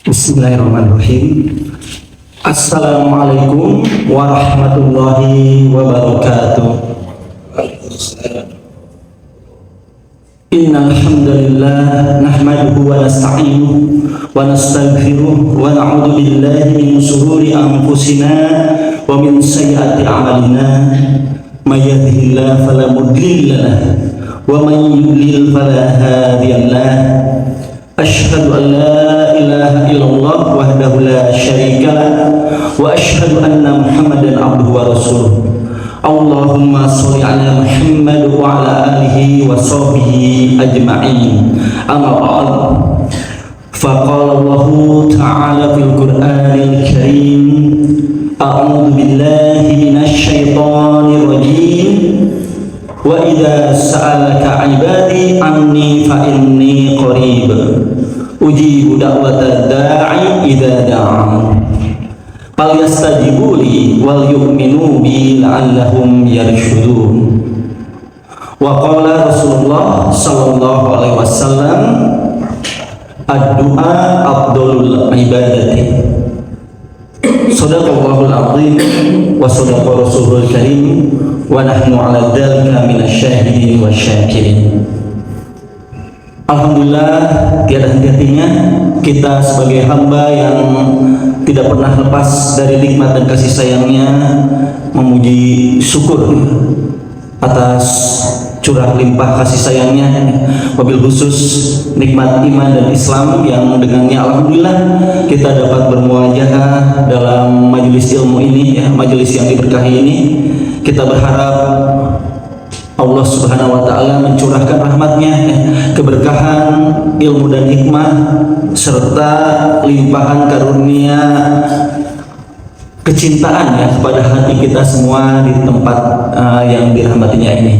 Bismillahirrahmanirrahim. Assalamualaikum warahmatullahi wabarakatuh. Innal hamdalillah nahmaduhu wa nasta'inuhu wa nastaghfiruh wa na'udzu billahi min shururi anfusina wa min sayyiati a'malina. May yahdihillahu fala mudilla lahu wa may yudlil fala hadiya lahu. Asyhadu an la ilaha illallah wahdahu la syarika lah wa asyhadu anna Muhammadan abduhu wa rasuluh. Allahumma sholli ala Muhammad wa ala alihi wa sahbihi ajma'in. Amma ba'd. Faqala Allah ta'ala fil Qur'anil Karim, a'udzu billahi minasy syaithanir rajim. Wa idza sa'alaka 'ibadi anni fa inni qarib ujibu da'wata da'i idza da'an falyastajibu li wal yu'minu bi la'allahum yarshudun. Wa qala Rasulullah sallallahu alaihi wasallam, ad-du'a afdalul ibadati. Shadaqallahul azim wa shadaqa rasulul karim wa nahnu ala dzalika minasyahidin wasyakirin. Alhamdulillah, tiada henti-hentinya kita sebagai hamba yang tidak pernah lepas dari nikmat dan kasih sayangnya memuji syukur atas curah limpah kasih sayangnya, wabil khusus nikmat iman dan Islam yang dengannya alhamdulillah kita dapat bermuajahah dalam majelis ilmu ini, ya, majelis yang diberkahi ini. Kita berharap Allah Subhanahu wa ta'ala mencurahkan rahmatnya, keberkahan, ilmu dan hikmah serta limpahan karunia kecintaan, ya, kepada hati kita semua di tempat yang dirahmatinya ini.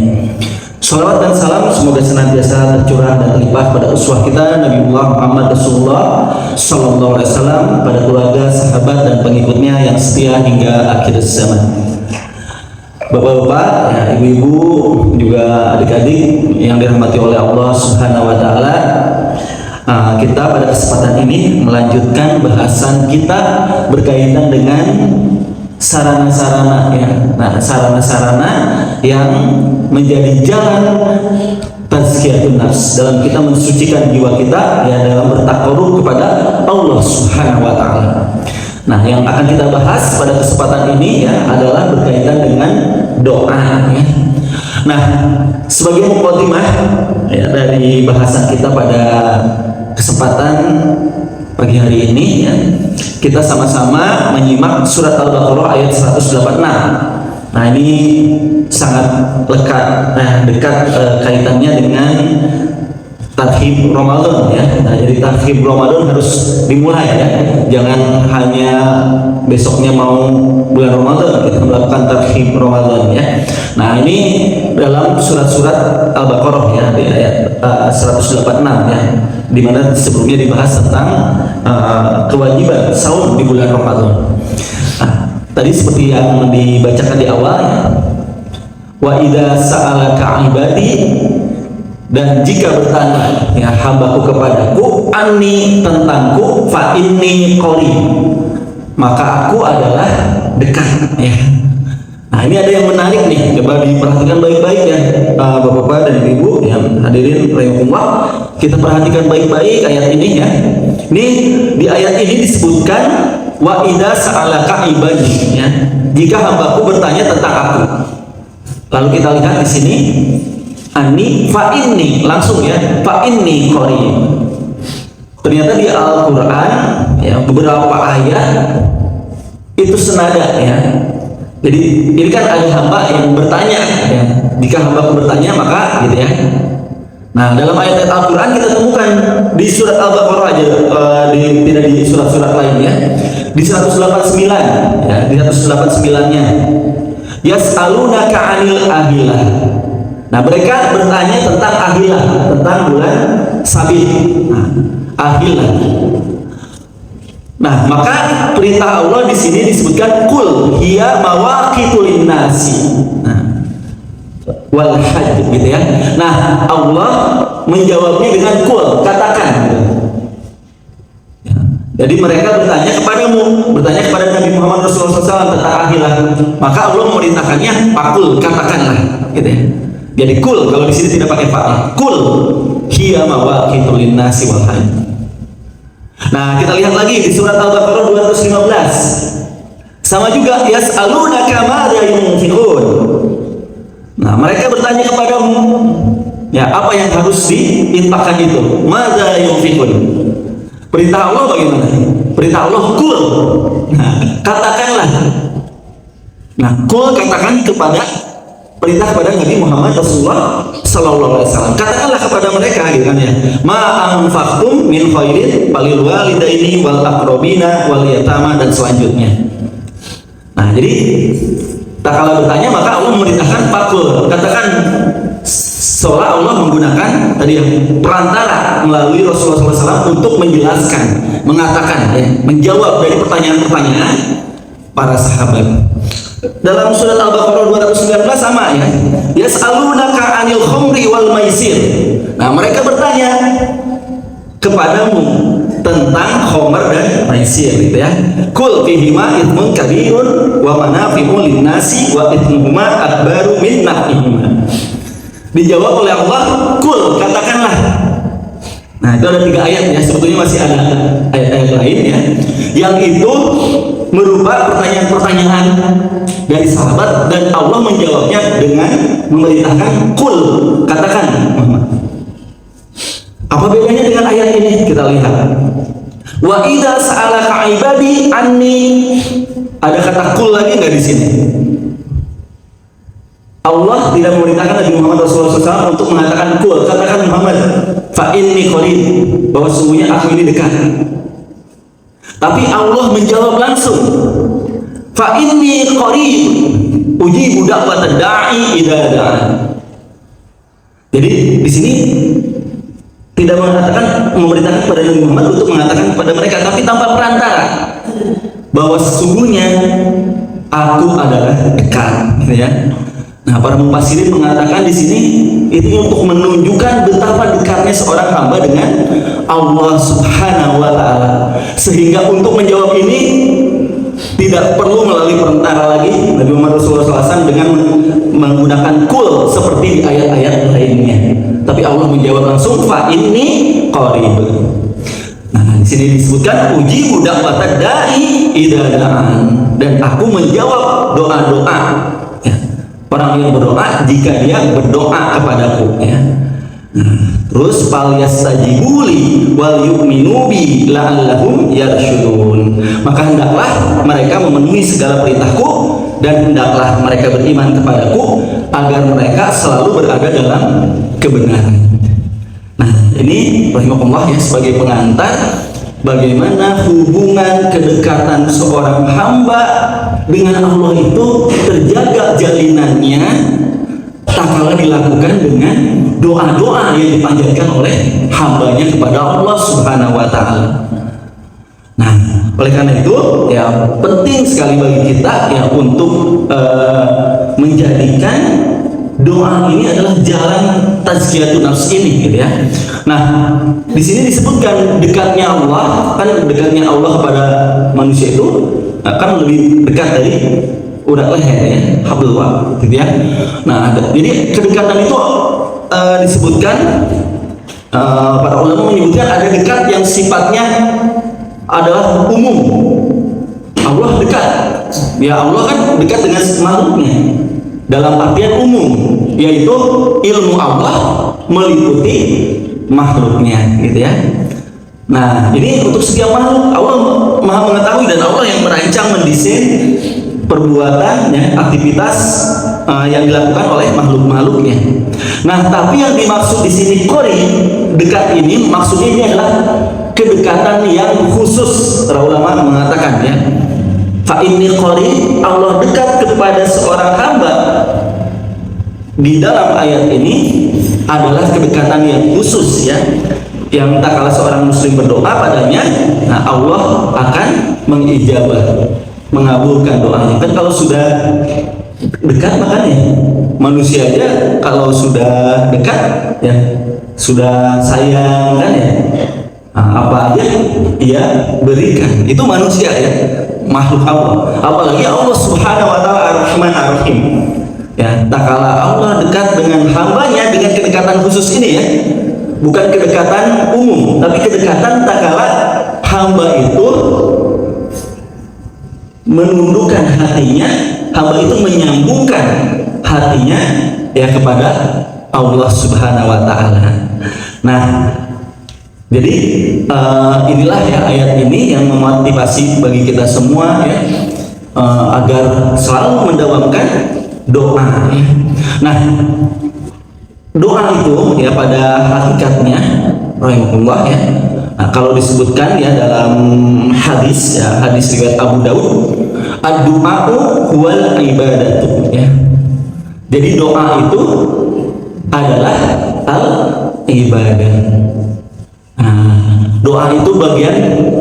Salawat dan salam semoga senantiasa tercurah dan terlimpah pada uswah kita Nabiullah Muhammad Rasulullah sallallahu alaihi wasallam, pada keluarga, sahabat dan pengikutnya yang setia hingga akhir zaman. Bapak-bapak, ya, ibu-ibu, juga adik-adik yang dirahmati oleh Allah Subhanahu wa ta'ala, kita pada kesempatan ini melanjutkan bahasan kita berkaitan dengan sarana-sarana, ya. Nah, sarana-sarana yang menjadi jalan tazkiyatun nafs dalam kita mensucikan jiwa kita, ya, dalam bertakarub kepada Allah Subhanahu wa ta'ala. Nah, yang akan kita bahas pada kesempatan ini, ya, adalah berkaitan dengan doa, ya. Nah, sebagai mukadimah, ya, dari bahasan kita pada kesempatan pagi hari ini, ya, kita sama-sama menyimak surat Al-Baqarah ayat 186. Nah, ini sangat dekat kaitannya dengan tarhib Ramadan, ya. Nah, jadi tarhib Ramadan harus dimulai, ya. Jangan hanya besoknya mau bulan Ramadan kita melakukan tarhib Ramadan, ya. Nah, ini dalam surat-surat Al-Baqarah, ya, di ayat 186, ya, di mana sebelumnya dibahas tentang kewajiban saum di bulan Ramadan. Nah, tadi seperti yang dibacakan di awal, ya, wa idza sa'alaka ibadi, dan jika bertanya, ya, hambaku kepadaku, anni tentangku, fa inni qarib, maka aku adalah dekat, ya. Nah, ini ada yang menarik nih, coba diperhatikan baik-baik, ya, bapak-bapak dan ibu yang hadirin rahimakumullah. Kita perhatikan baik-baik ayat ini, ya. Ini di ayat ini disebutkan wa idza sa'alaka ibadi, ya, jika hambaku bertanya tentang aku. Lalu kita lihat di sini ani fa inni, langsung, ya, fa inni qarib. Ternyata di Al-Qur'an, ya, beberapa ayat itu senada, ya. Jadi ini kan ada hamba yang bertanya, ya. Jika hambaku bertanya maka, gitu, ya. Nah, dalam ayat Al-Qur'an kita temukan di surat Al-Baqarah aja, tidak di surat-surat lain, ya. Di 189, ya, di 189-nya. Yas'alunaka 'anil ahillah. Nah, mereka bertanya tentang ahilah, tentang bulan Sabit. Nah, ahilah. Nah, maka perintah Allah di sini disebutkan kul hiya mawaqitu linnasi. Nah, wal hajj, gitu, ya. Nah, Allah menjawabnya dengan kul, katakan, gitu. Jadi mereka bertanya kepada Nabi Muhammad Rasulullah SAW tentang akhirat. Maka Allah memerintahkannya, pakul, katakanlah, gitu ya. Jadi kul, kalau di sini tidak pakai fa'al, kul hiya mawaqitul linnasi wal hajj. Nah, kita lihat lagi di surat Al-Baqarah 215. Sama juga, yas'alunaka madza yunfiqun. Nah, mereka bertanya kepadamu, ya, apa yang harus diinfakkan itu? Madza yunfiqun. Perintah Allah bagaimana? Perintah Allah kul. Nah, katakanlah. Nah, kul katakan kepada perintah kepada Nabi Muhammad Rasulullah Sallallahu Alaihi Wasallam. Katakanlah kepada mereka, gitu kan ya. Ma anfaqtum min khairin falil walidaini wal aqrabina wal yatama, dan selanjutnya. Nah, jadi tak kala bertanya maka Allah memerintahkan pakul. Katakan, seolah Allah menggunakan tadi yang perantara melalui Rasulullah SAW untuk menjelaskan, mengatakan, ya, menjawab dari pertanyaan-pertanyaan para sahabat. Dalam surat Al-Baqarah 219 sama ya. Yas'alunaka 'anil khamri wal maisir. Nah, mereka bertanya kepadamu tentang khamr dan maisir, gitu ya. Kul fihima ithmun kabirun wa manafi'u lin-nasi wa ithmuhuma akbaru min naf'ihima. Dijawab oleh Allah, kul, katakanlah. Nah, itu ada 3 ayat ya, sebetulnya masih ada ayat-ayat lain ya, yang itu merupakan pertanyaan-pertanyaan dari sahabat, dan Allah menjawabnya dengan memerintahkan kul, katakan. Apa bedanya dengan ayat ini? Kita lihat. Wa idza sa'alaka ibadi anni, ada kata kul lagi nggak di sini? Allah tidak memerintahkan Nabi Muhammad Rasulullah SAW untuk mengatakan kul, katakan Muhammad, fa inni qarib, bahwa sungguhnya aku ini dekat. Tapi Allah menjawab langsung, fa inni qarib ujibu da'watad da'i idza da'a. Jadi di sini tidak mengatakan, memerintahkan kepada Nabi Muhammad untuk mengatakan kepada mereka, tapi tanpa perantara, bahwa sesungguhnya aku adalah dekat, gitu ya. Nah, para mufassirin mengatakan di sini itu untuk menunjukkan betapa dekatnya seorang hamba dengan Allah Subhanahu wa taala. Sehingga untuk menjawab ini tidak perlu melalui perantara lagi Nabi Muhammad Rasulullah SAW dengan menggunakan kul seperti di ayat-ayat lainnya. Tapi Allah menjawab langsung, fa inni qarib. Nah, di sini disebutkan uji budak batad da'i idza da'an, dan aku menjawab doa-doa, ya, orang yang berdoa jika dia berdoa kepadaku, ya. Nah, terus fal yastajibuli wal yu'minu bi la'allahum yarsyudun. Maka hendaklah mereka memenuhi segala perintahku, dan hendaklah mereka beriman kepadaku agar mereka selalu berada dalam kebenaran. Nah, ini rahimahullah ya, sebagai pengantar bagaimana hubungan kedekatan seorang hamba dengan Allah itu terjaga jalinannya tak kala dilakukan dengan doa-doa yang dipanjatkan oleh hambanya kepada Allah Subhanahu wa taala. Nah, oleh karena itu ya penting sekali bagi kita ya untuk menjadikan doa ini adalah jalan tazkiyatun nafs ini, gitu ya. Nah, di sini disebutkan dekatnya Allah, kan dekatnya Allah kepada manusia itu kan lebih dekat dari urat leher, ya, hablullah, gitu ya. Nah, jadi kedekatan itu disebutkan, para ulama menyebutkan ada dekat yang sifatnya adalah umum. Allah dekat, ya Allah kan dekat dengan makhluknya dalam artian umum, yaitu ilmu Allah meliputi makhluknya, gitu ya. Nah, ini untuk setiap makhluk Allah Maha mengetahui, dan Allah yang merancang mendesain perbuatan, ya, aktivitas yang dilakukan oleh makhluk-makhluknya. Nah, tapi yang dimaksud di sini qori, dekat ini maksudnya ini adalah kedekatan yang khusus. Para ulama mengatakan, ya, fa inni qori, Allah dekat kepada seorang hamba di dalam ayat ini adalah kedekatan yang khusus, ya, yang tak kala seorang muslim berdoa padanya, nah Allah akan mengijabah, mengabulkan doanya. Kan kalau sudah dekat, makanya manusia aja kalau sudah dekat, ya, sudah sayang, kan, ya, apa aja ia berikan. Itu manusia ya, makhluk Allah. Apalagi Allah Subhanahu wa taala Ar-Rahman Ar-Rahim. Ya, tak kala Allah dekat dengan hambanya dengan kedekatan khusus ini ya. Bukan kedekatan umum, tapi kedekatan tak kala hamba itu menundukkan hatinya, hamba itu menyambungkan hatinya ya kepada Allah Subhanahu wa taala. Nah, jadi inilah ya ayat ini yang memotivasi bagi kita semua ya agar selalu mendawamkan doa. Nah, doa itu ya pada hakikatnya rahimahullah ya. Nah, kalau disebutkan ya dalam hadis ya, hadis riwayat Abu Daud, ad-du'a'u huwal ibadatu ya. Jadi doa itu adalah al-ibadah. Nah, doa itu bagian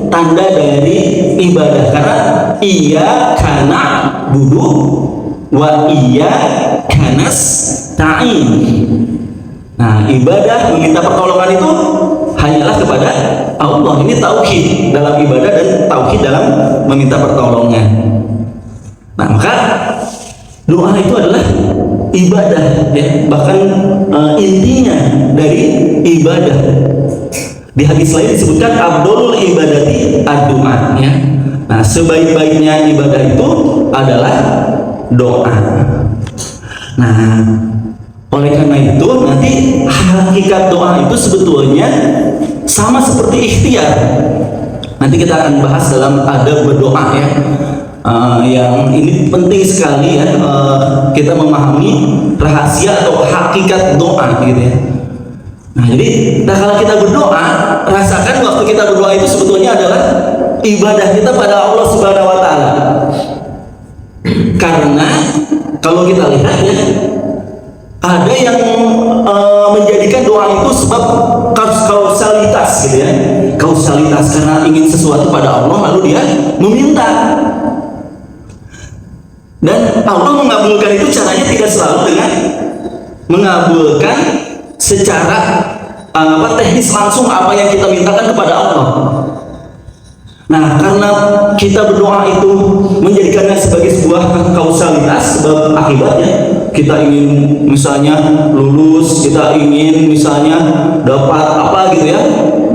tanda dari ibadah karena iya kana budu wa iya kanas ta'in. Nah, ibadah meminta pertolongan itu hanyalah kepada Allah. Ini tauhid dalam ibadah dan tauhid dalam meminta pertolongan. Nah, maka doa itu adalah ibadah ya, bahkan intinya dari ibadah. Di hadis lain disebutkan afdhalul ibadati ad-du'a ya. Nah, sebaik-baiknya ibadah itu adalah doa. Nah, oleh karena itu nanti hakikat doa itu sebetulnya sama seperti ikhtiar. Nanti kita akan bahas dalam adab berdoa ya. Yang ini penting sekali ya, kita memahami rahasia atau hakikat doa gitu ya. Nah, jadi kalau kita berdoa, rasakan waktu kita berdoa itu sebetulnya adalah ibadah kita pada Allah Subhanahu wa taala. Karena kalau kita lihat ya, ada yang menjadikan doa itu sebab kausalitas gitu ya. Kausalitas karena ingin sesuatu pada Allah lalu dia meminta. Dan Allah mengabulkan itu caranya tidak selalu dengan mengabulkan secara teknis langsung apa yang kita mintakan kepada Allah. Nah, karena kita berdoa itu menjadikannya sebagai sebuah kausalitas, sebab akibatnya kita ingin misalnya lulus, kita ingin misalnya dapat apa gitu ya,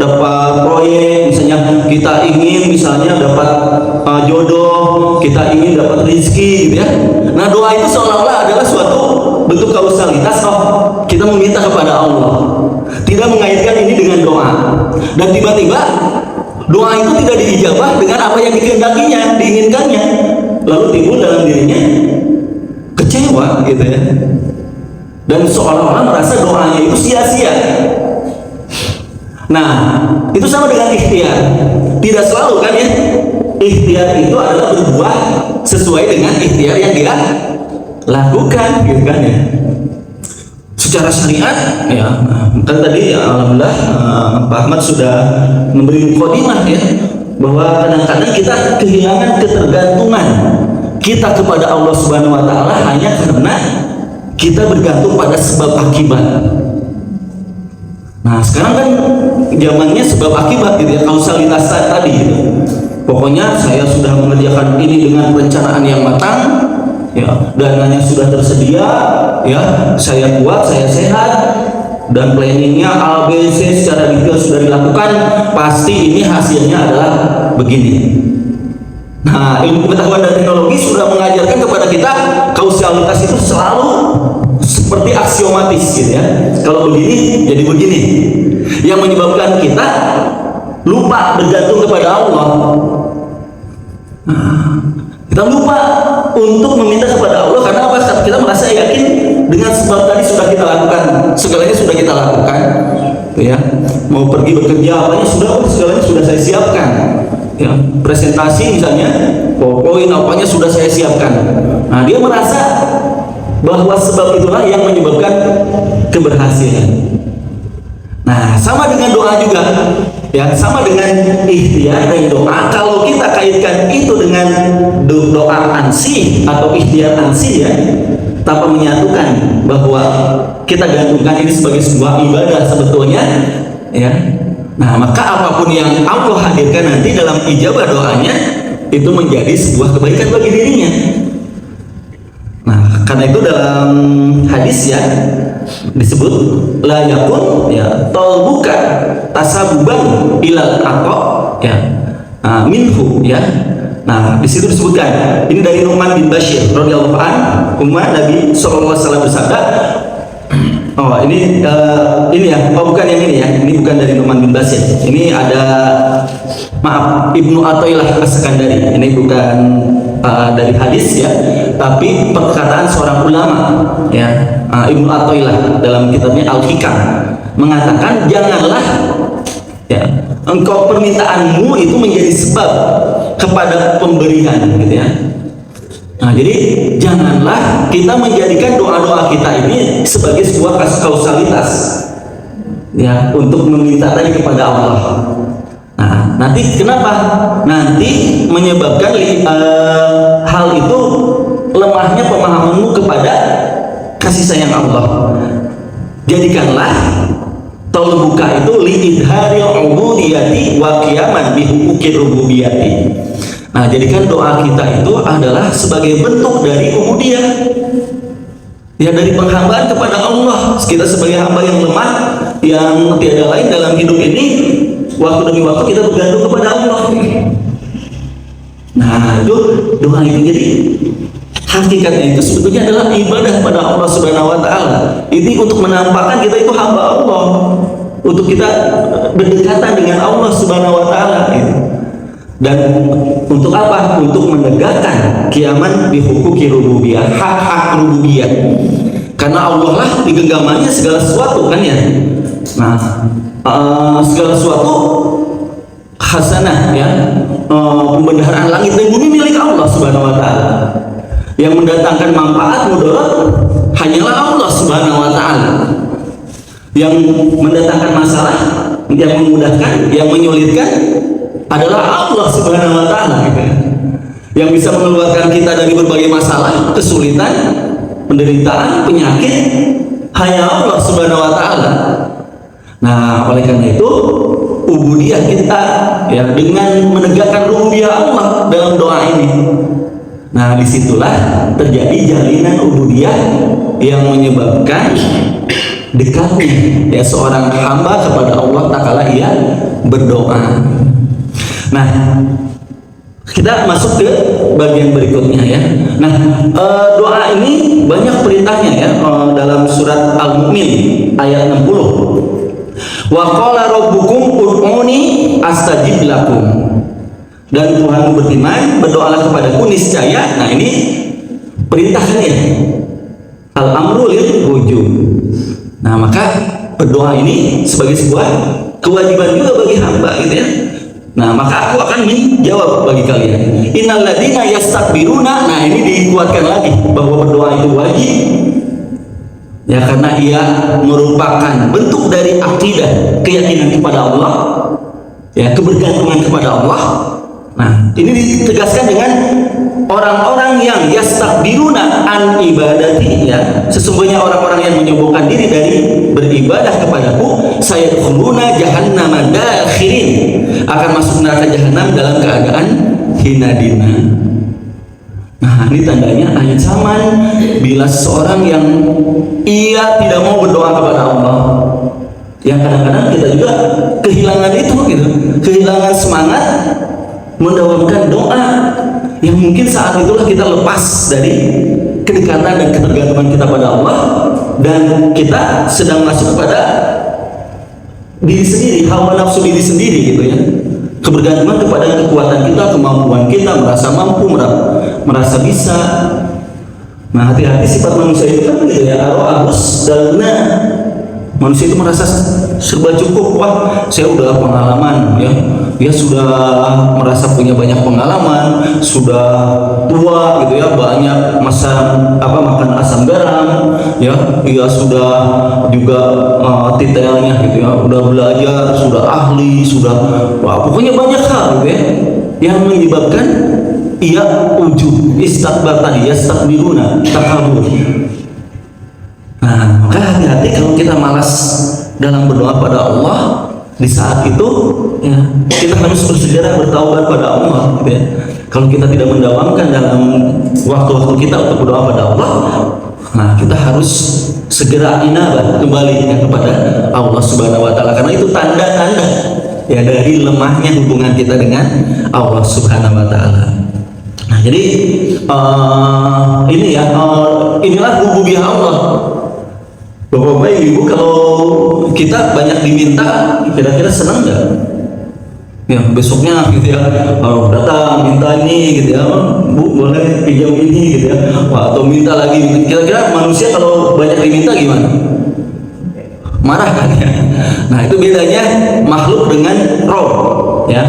dapat proyek, misalnya kita ingin misalnya dapat jodoh, kita ingin dapat rezeki gitu ya. Nah, doa itu seolah-olah adalah suatu bentuk kausalitas, kita meminta kepada Allah, tidak mengaitkan ini dengan doa, dan tiba-tiba doa itu tidak diijabah dengan apa yang dikehendakinya, diinginkannya, lalu timbul dalam dirinya kecewa gitu ya, dan seolah-olah merasa doanya itu sia-sia. Nah, itu sama dengan ikhtiar. Tidak selalu kan ya, ikhtiar itu adalah berbuah sesuai dengan ikhtiar yang dia lakukan gitu kan ya. Secara syariat ya, kan tadi ya, alhamdulillah Pak Ahmad sudah memberi mukadimah ya, bahwa kadang-kadang kita kehilangan ketergantungan kita kepada Allah Subhanahu wa taala hanya karena kita bergantung pada sebab akibat. Nah, sekarang kan zamannya sebab akibat gitu ya, kausalitas tadi gitu. Pokoknya saya sudah mengerjakan ini dengan perencanaan yang matang ya, dananya sudah tersedia ya, saya kuat, saya sehat, dan planningnya A, B, C secara detail sudah dilakukan, pasti ini hasilnya adalah begini. Nah, ilmu pengetahuan dan teknologi sudah mengajarkan kepada kita kausalitas itu selalu seperti aksiomatis gitu ya, kalau begini jadi begini, yang menyebabkan kita lupa bergantung kepada Allah. Kita lupa untuk meminta kepada Allah karena apa? Kita merasa yakin dengan sebab tadi sudah kita lakukan, segalanya sudah kita lakukan ya. Mau pergi bekerja apanya sudah, segalanya sudah saya siapkan ya. Presentasi misalnya, PowerPoint apanya sudah saya siapkan. Nah, dia merasa bahwa sebab itulah yang menyebabkan keberhasilan. Nah, sama dengan doa juga ya, sama dengan ikhtiar dan doa. Kalau kita kaitkan itu dengan doa ansih atau ikhtiar ansih ya, tanpa menyatukan bahwa kita gantungkan ini sebagai sebuah ibadah sebetulnya ya, Nah, maka apapun yang Allah hadirkan nanti dalam ijabah doanya itu menjadi sebuah kebaikan bagi dirinya. Nah, karena itu dalam hadis ya disebut la yakun ya talbuka tasabuban ilal aqa ya minhu ya. Nah, di situ disebutkan ini dari Nu'man bin Bashir radhiyallahu anhu, Nabi sallallahu alaihi wasallam bersabda. Oh, ini ya. Oh, bukan yang ini ya. Ini bukan dari Nu'man bin Bashir. Ini ada maaf Ibnu Athaillah As-Sakandari. Ini bukan dari hadis ya, tapi perkataan seorang ulama ya. Ibnu Athaillah dalam kitabnya Al-Hikam mengatakan janganlah ya engkau permintaanmu itu menjadi sebab kepada pemberian gitu ya. Nah, jadi janganlah kita menjadikan doa-doa kita ini sebagai sebuah kausalitas ya untuk meminta tadi kepada Allah. Nah, nanti kenapa? Nanti menyebabkan hal itu lemahnya pemahamanmu kepada kasih sayang Allah. Jadikanlah talbuka itu liidharil ubudiyati wa qiyaman bihuquqir rububiyati. Nah, jadikan doa kita itu adalah sebagai bentuk dari ubudiyah ya, dari penghambaan kepada Allah. Kita sebagai hamba yang lemah, yang tiada lain dalam hidup ini, waktu demi waktu kita bergantung kepada Allah. Nah, itu doa itu jadi hakikatnya itu sebetulnya adalah ibadah pada Allah Subhanahu wa taala. Ini untuk menampakkan kita itu hamba Allah, untuk kita berdekatan dengan Allah Subhanahu wa taala gitu. Dan untuk apa? Untuk menegakkan kiaman di huquqi rububiyah, hak-hak rububiyah. Karena Allah lah digenggamannya segala sesuatu kan ya. Nah, segala sesuatu hasanah ya, pembendaharaan langit dan bumi milik Allah Subhanahu wa taala. Yang mendatangkan manfaat mudarat hanyalah Allah Subhanahu wa taala. Yang mendatangkan masalah, yang memudahkan, yang menyulitkan adalah Allah Subhanahu wa taala gitu. Yang bisa mengeluarkan kita dari berbagai masalah, kesulitan, penderitaan, penyakit hanya Allah Subhanahu wa taala. Nah, oleh karena itu ubudiyah kita ya dengan menegakkan rububiyah Allah dalam doa ini. Nah, disitulah terjadi jalinan ubudiyah yang menyebabkan dekatnya ya seorang hamba kepada Allah taala ia berdoa. Nah, kita masuk ke bagian berikutnya ya. Nah, doa ini banyak perintahnya ya dalam surat Al-Mu'min ayat 60. Wa qala rabbukum ud'uni astajib lakum. Dan Tuhanmu berfirman, berdoalah kepadaku niscaya. Nah, ini perintahnya. Al-amru lil wujub. Nah, maka berdoa ini sebagai sebuah kewajiban juga bagi hamba gitu ya. Nah, maka aku akan menjawab bagi kalian. Innal ladzina yastakbiruna. Nah, ini dikuatkan lagi bahwa berdoa itu wajib. Ya, karena ia merupakan bentuk dari akidah, keyakinan kepada Allah. Ya, kebergantungan kepada Allah. Nah, ini ditegaskan dengan orang-orang yang yastakbiruna an ibadati ya. Sesungguhnya orang-orang yang menyombongkan diri dari beribadah kepadaku, sayadkhuluna jahannama dakhirin, akan masuk neraka jahanam dalam keadaan hina dina. Nah, ini tandanya ancaman bila seorang yang ia tidak mau berdoa kepada Allah. Yang kadang-kadang kita juga kehilangan itu gitu, kehilangan semangat mendawamkan doa yang mungkin saat itulah kita lepas dari kedekatan dan ketergantungan kita pada Allah dan kita sedang masuk kepada diri sendiri, hawa nafsu diri sendiri gitu ya, kebergantungan kepada kekuatan kita, kemampuan kita, merasa mampu, merasa bisa. Nah, hati-hati sifat manusia itu kan gitu ya, arus dan manusia itu merasa serba cukup. Wah, saya udah pengalaman ya, dia sudah merasa punya banyak pengalaman, sudah tua gitu ya, banyak makan asam garam ya, dia sudah juga titelnya gitu ya, udah belajar, sudah ahli, sudah pokoknya banyak hal gitu ya yang menyebabkan ia ujub, istakbar tadi, yastakbiruna, takabur. Nah, maka hati-hati kalau kita malas dalam berdoa pada Allah Di saat itu ya, kita harus bersegera bertaubat pada Allah gitu ya. Kalau kita tidak mendawamkan dalam waktu-waktu kita untuk berdoa pada Allah, nah kita harus segera inabah kembali ya, kepada Allah Subhanahu wa taala, karena itu tanda-tanda ya dari lemahnya hubungan kita dengan Allah Subhanahu wa taala. Nah, jadi ini ya inilah rububiyah Allah. Bapak-bapak, ibu, kalau kita banyak diminta, kira-kira senang nggak? Ya besoknya gitu ya, kalau datang minta ini gitu ya, Bu boleh pinjam ini gitu ya, atau minta lagi. Kira-kira manusia kalau banyak diminta gimana? Marah kan ya? Nah itu bedanya makhluk dengan roh ya.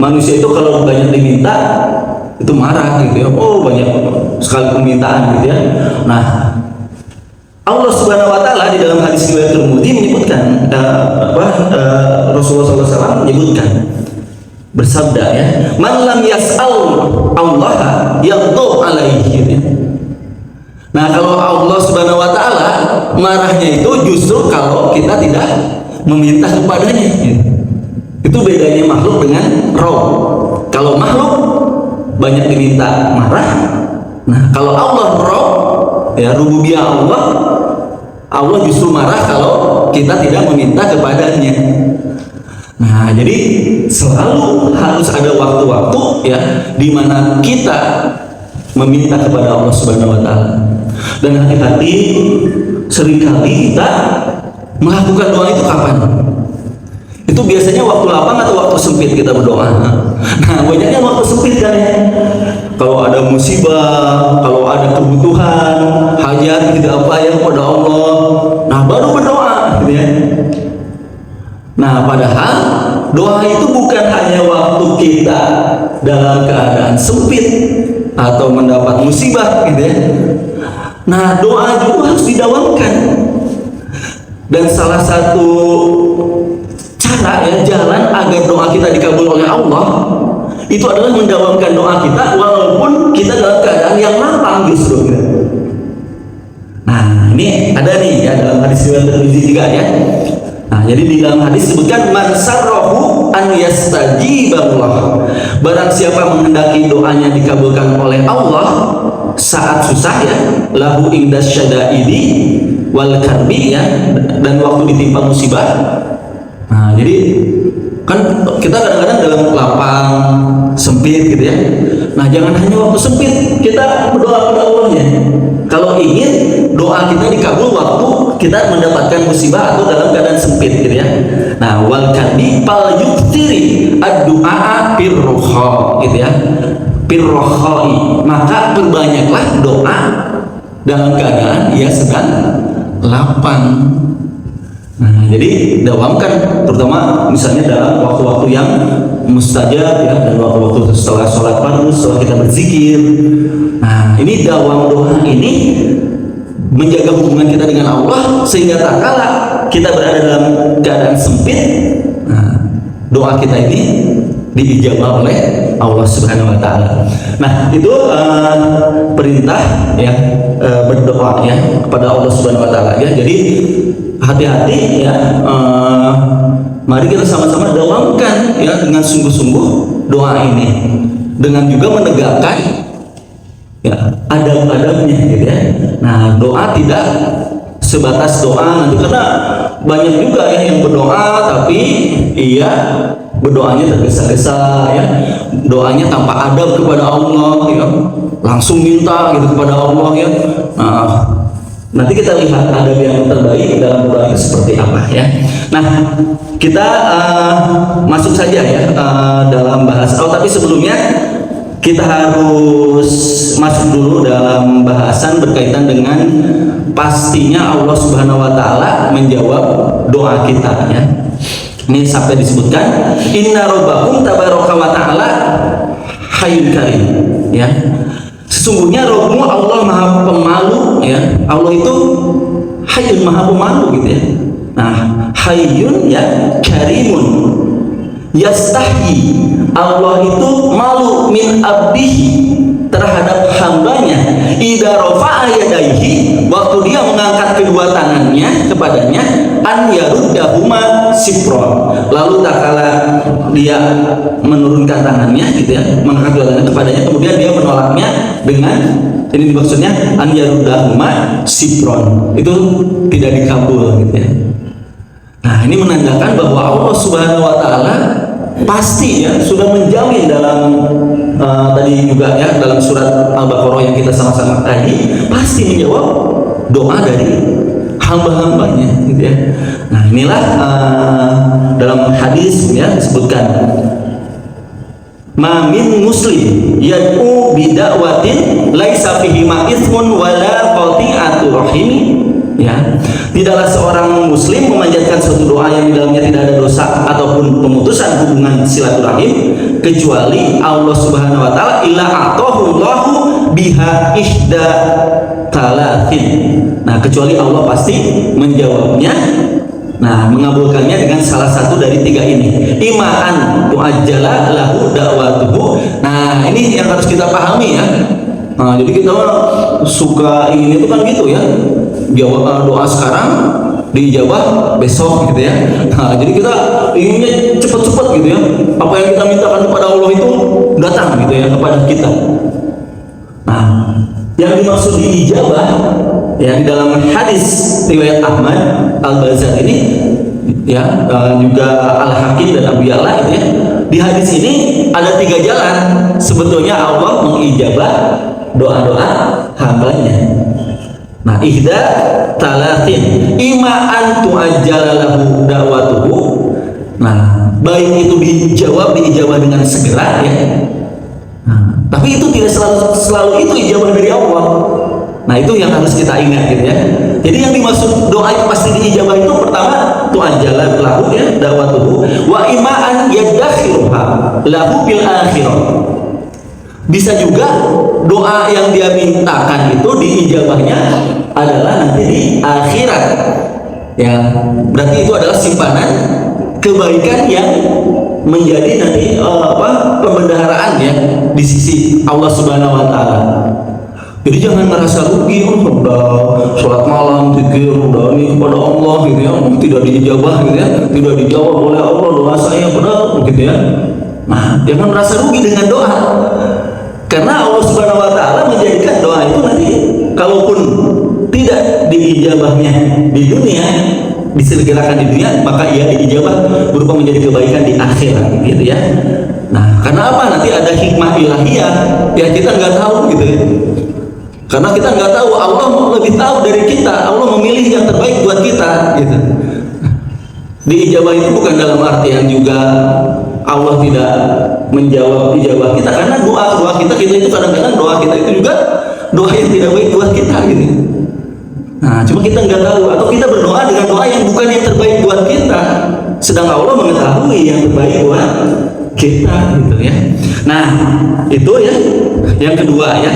Manusia itu kalau banyak diminta itu marah gitu ya, oh banyak sekali permintaan gitu ya. Nah Allah Subhanahu wa taala di dalam hadis riwayat Tirmidzi menyebutkan Rasulullah SAW menyebutkan bersabda ya, man lam yas'al Allah yaghdab alaihi gitu ya. Nah kalau Allah Subhanahu wa taala marahnya itu justru kalau kita tidak meminta kepadanya gitu. Itu bedanya makhluk dengan roh. Kalau makhluk banyak diminta marah, nah kalau Allah roh ya rububiyah Allah justru marah kalau kita tidak meminta kepadanya. Nah, jadi selalu harus ada waktu-waktu ya di mana kita meminta kepada Allah Subhanahu wa taala. Dan hati-hati, seringkali kita melakukan doa itu kapan? Itu biasanya waktu lapang atau waktu sempit kita berdoa. Nah, banyaknya waktu sempit kan ya. Kalau ada musibah, kalau ada kebutuhan, hajat gitu apa ya kepada Allah, nah baru berdoa gitu ya. Nah padahal doa itu bukan hanya waktu kita dalam keadaan sempit atau mendapat musibah gitu ya. Nah doa juga harus didawamkan. Dan salah satu cara ya jalan agar doa kita dikabul oleh Allah itu adalah mendawamkan doa kita walaupun kita dalam keadaan yang lapang justru. Nah ini ada nih ya dalam hadis riwayat Tirmidzi juga ya. Nah jadi di dalam hadis disebutkan man sarrahu an yastajiballah, barang siapa menghendaki doanya dikabulkan oleh Allah saat susah ya, lahu indas syada'idi wal karbi ya, dan waktu ditimpa musibah. Nah jadi kan kita kadang-kadang dalam lapang sempit gitu ya. Nah jangan hanya waktu sempit kita berdoa kepada Allah ya. Kalau ingin doa kita dikabul waktu kita mendapatkan musibah atau dalam keadaan sempit gitu ya. Nah wal kadhi fal yuktiri ad-du'a birruha gitu ya. Birruhai, maka perbanyaklah doa dalam keadaan ia sedang lapang. Nah, jadi dawamkan terutama misalnya dalam waktu-waktu yang mustajab ya, dan waktu-waktu setelah sholat fardu, setelah kita berzikir. Nah, ini dawam doa ini menjaga hubungan kita dengan Allah sehingga tak kala kita berada dalam keadaan sempit, nah, doa kita ini diijabah oleh Allah Subhanahu wa taala. Nah, itu perintah ya berdoa ya kepada Allah Subhanahu wa taala ya. Jadi hati-hati ya, mari kita sama-sama dawamkan ya dengan sungguh-sungguh doa ini, dengan juga menegakkan ya adab-adabnya gitu ya. Nah doa tidak sebatas doa nanti, karena banyak juga ya yang berdoa tapi iya berdoanya tergesa-gesa ya, doanya tanpa adab kepada Allah ya, langsung minta gitu kepada Allah ya. Nah nanti kita lihat adab yang terbaik dalam doa itu seperti apa ya. Nah kita masuk saja ya dalam bahas. Oh tapi sebelumnya kita harus masuk dulu dalam bahasan berkaitan dengan pastinya Allah Subhanahu wa taala menjawab doa kita ya. Ini sampai disebutkan inna rabbakum tabaraka wa ta'ala hayyun karim ya. Sesungguhnya Rabbmu Allah Maha Pemalu ya. Allah itu Hayyun, Maha Pemalu gitu ya. Nah, Hayyun ya Karimun. Yastahyi, Allah itu malu min abdihi, terhadap hambanya. Idza rafa'a yadaihi, waktu dia mengangkat kedua tangannya kepadanya, an yaruddahuma sifron. Lalu tak kala dia menurunkan tangannya gitu ya, mengangkat kedua tangannya kepadanya, kemudian dia menolaknya dengan, ini maksudnya an yaruddahuma sifron, itu tidak dikabul gitu ya. Nah, ini menandakan bahwa Allah Subhanahu wa taala pasti ya sudah menjamin dalam tadi juga ya dalam surat Al-Baqarah yang kita sama-sama tadi, pasti menjawab doa dari hamba-hambanya gitu ya. Nah, inilah dalam hadis ya disebutkan, ma min muslim yad'u bi da'watin laisa fihi ma itsmun wala qati'atu rahimi. Ya, tidaklah seorang muslim memanjatkan suatu doa yang di dalamnya tidak ada dosa ataupun pemutusan hubungan silaturahim, kecuali Allah Subhanahu wa taala illa atahu Allahu biha ihda talatin. Nah, kecuali Allah pasti menjawabnya, nah mengabulkannya dengan salah satu dari tiga ini. Imaan tu'ajjala lahu da'watuhu. Nah, ini yang harus kita pahami ya. Nah, jadi kita suka ingin itu kan gitu ya, jawab doa sekarang dijawab besok gitu ya. Nah, jadi kita inginnya cepat-cepat gitu ya, apa yang kita mintakan kepada Allah itu datang gitu ya kepada kita. Nah, yang dimaksud diijabah ya di dalam hadis riwayat Ahmad, Al-Bazzar ini ya, juga Al-Hakim dan Abu Ya'la gitu ya. Di hadis ini ada tiga jalan sebetulnya Allah mengijabah doa-doa hambanya. Nah, ihda talatin ima an tu'ajjala lahu da'watuhu. Nah, baik itu diijabah dengan segera ya. Nah, tapi itu tidak selalu itu ijabah dari Allah. Nah, itu yang harus kita ingat gitu ya. Jadi yang dimaksud doa itu pasti diijabah itu pertama tu'ajjala lahu ya da'watuhu wa ima an yadakhiruha lahu bil akhirah. Bisa juga doa yang dia mintakan itu diijabahnya adalah nanti di akhirat ya, berarti itu adalah simpanan kebaikan yang menjadi nanti pembendaharaan ya di sisi Allah Subhanahu wa taala. Jadi jangan merasa rugi, udah sholat malam zikir udah ini kepada Allah gitu ya, tidak diijabah gitu ya, tidak dijawab oleh Allah doa saya padahal gitu ya. Nah, jangan merasa rugi dengan doa, karena Allah Subhanahu wa taala menjadikan doa itu nanti kalaupun tidak diijabahnya di dunia, disegerakan di dunia, maka ia diijabah berupa menjadi kebaikan di akhirat gitu ya. Nah, karena apa? Nanti ada hikmah ilahiyah yang kita nggak tahu gitu ya. Karena kita nggak tahu, Allah lebih tahu dari kita, Allah memilih yang terbaik buat kita gitu. Diijabah itu bukan dalam artian juga Allah tidak menjawab ijabah kita, karena doa kita itu kadang-kadang doa kita itu juga doa yang tidak baik buat kita gitu. Nah, cuma kita nggak tahu, atau kita berdoa dengan doa yang bukan yang terbaik buat kita, sedangkan Allah mengetahui yang terbaik buat kita gitu ya. Nah, itu ya yang kedua ya,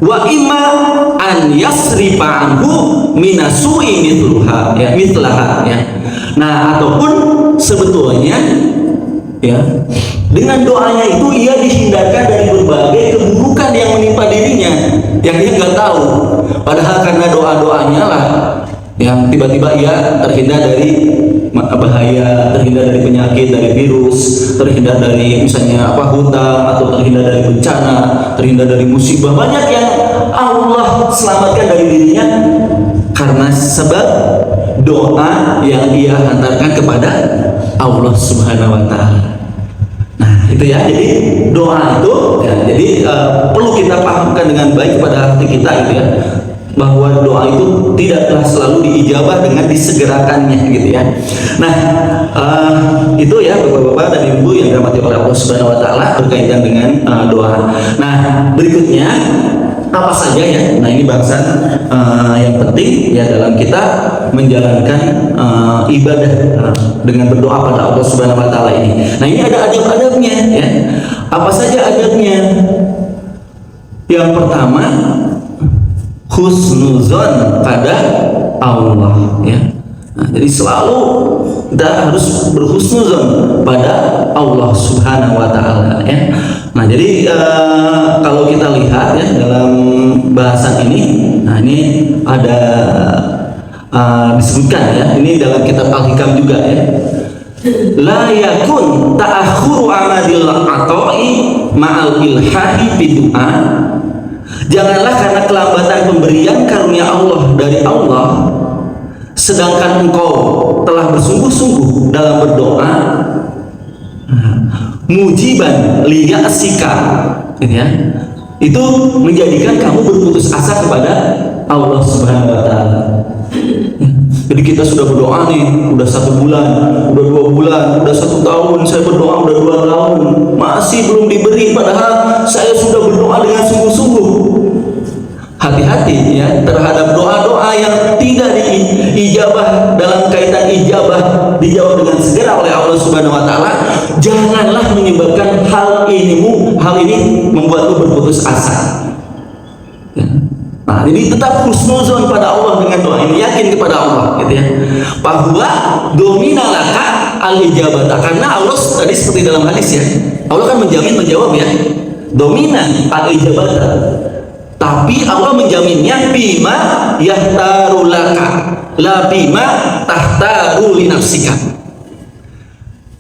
wa imma an yasrifa anhu minasu'i mithlaha ya. Nah, ataupun sebetulnya ya dengan doanya itu ia dihindarkan dari berbagai keburukan yang menimpa dirinya yang dia nggak tahu, padahal karena doa-doanya lah yang tiba-tiba ia terhindar dari bahaya, terhindar dari penyakit, dari virus, terhindar dari misalnya hutang, atau terhindar dari bencana, terhindar dari musibah. Banyak yang Allah selamatkan dari dirinya karena sebab doa yang ia hantarkan kepada Allah Subhanahu wa taala. Nah, itu ya. Jadi doa itu ya, jadi perlu kita pahamkan dengan baik pada hati kita gitu ya, bahwa doa itu tidaklah selalu diijabah dengan disegerakannya gitu ya. Nah, itu ya Bapak-bapak dan Ibu yang dirahmati oleh Allah Subhanahu wa taala berkaitan dengan doa. Nah, berikutnya apa saja ya? Nah, ini bahasan yang penting ya dalam kita menjalankan ibadah dengan berdoa pada Allah Subhanahu wa taala ini. Nah, ini ada adab-adabnya ya. Apa saja adabnya? Yang pertama, husnuzon pada Allah ya. Nah, jadi selalu kita harus berhusnuzon pada Allah Subhanahu wa taala ya. Nah, jadi kalau kita lihat ya dalam bahasan ini, nah ini ada disebutkan ya, ini dalam kitab Al-Hikam juga ya. La yakun ta'akhuru amadil ata'i ma'al ilhahi bidu'a. Janganlah karena kelambatan pemberian karunia Allah dari Allah, sedangkan engkau telah bersungguh-sungguh dalam berdoa, mujiban liya'sika, ya, itu menjadikan kamu berputus asa kepada Allah Subhanahu wa Ta'ala. Jadi kita sudah berdoa nih, udah 1 bulan, udah 2 bulan, udah 1 tahun, saya berdoa udah 2 tahun, masih belum diberi, padahal saya sudah berdoa dengan sungguh-sungguh. Hati-hati ya terhadap doa-doa yang tidak diijabah, dalam kaitan ijabah dijawab dengan segera oleh Allah Subhanahu wa Ta'ala. Janganlah menyebabkan hal ini membuatmu berputus asa. Ya. Nah, jadi tetap husnuzon pada Allah dengan doa ini, yakin kepada Allah, gitu ya. Bahwa dominalaka al-ijabata, karena Allah tadi seperti dalam hadis ya, Allah kan menjawab ya, dominan al-ijabata. Tapi Allah menjaminnya bima yahtaru laka, la bima tahtaru li nafsika.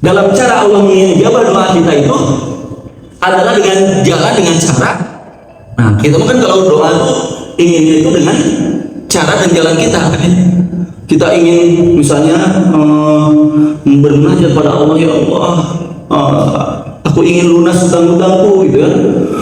Dalam cara Allah menjawab doa kita itu adalah dengan cara. Nah, kita kan kalau doa itu inginnya itu dengan cara dan jalan kita kan ya. Kita ingin misalnya bermunajat pada Allah, ya Allah, aku ingin lunas hutang-hutangku, gitu ya.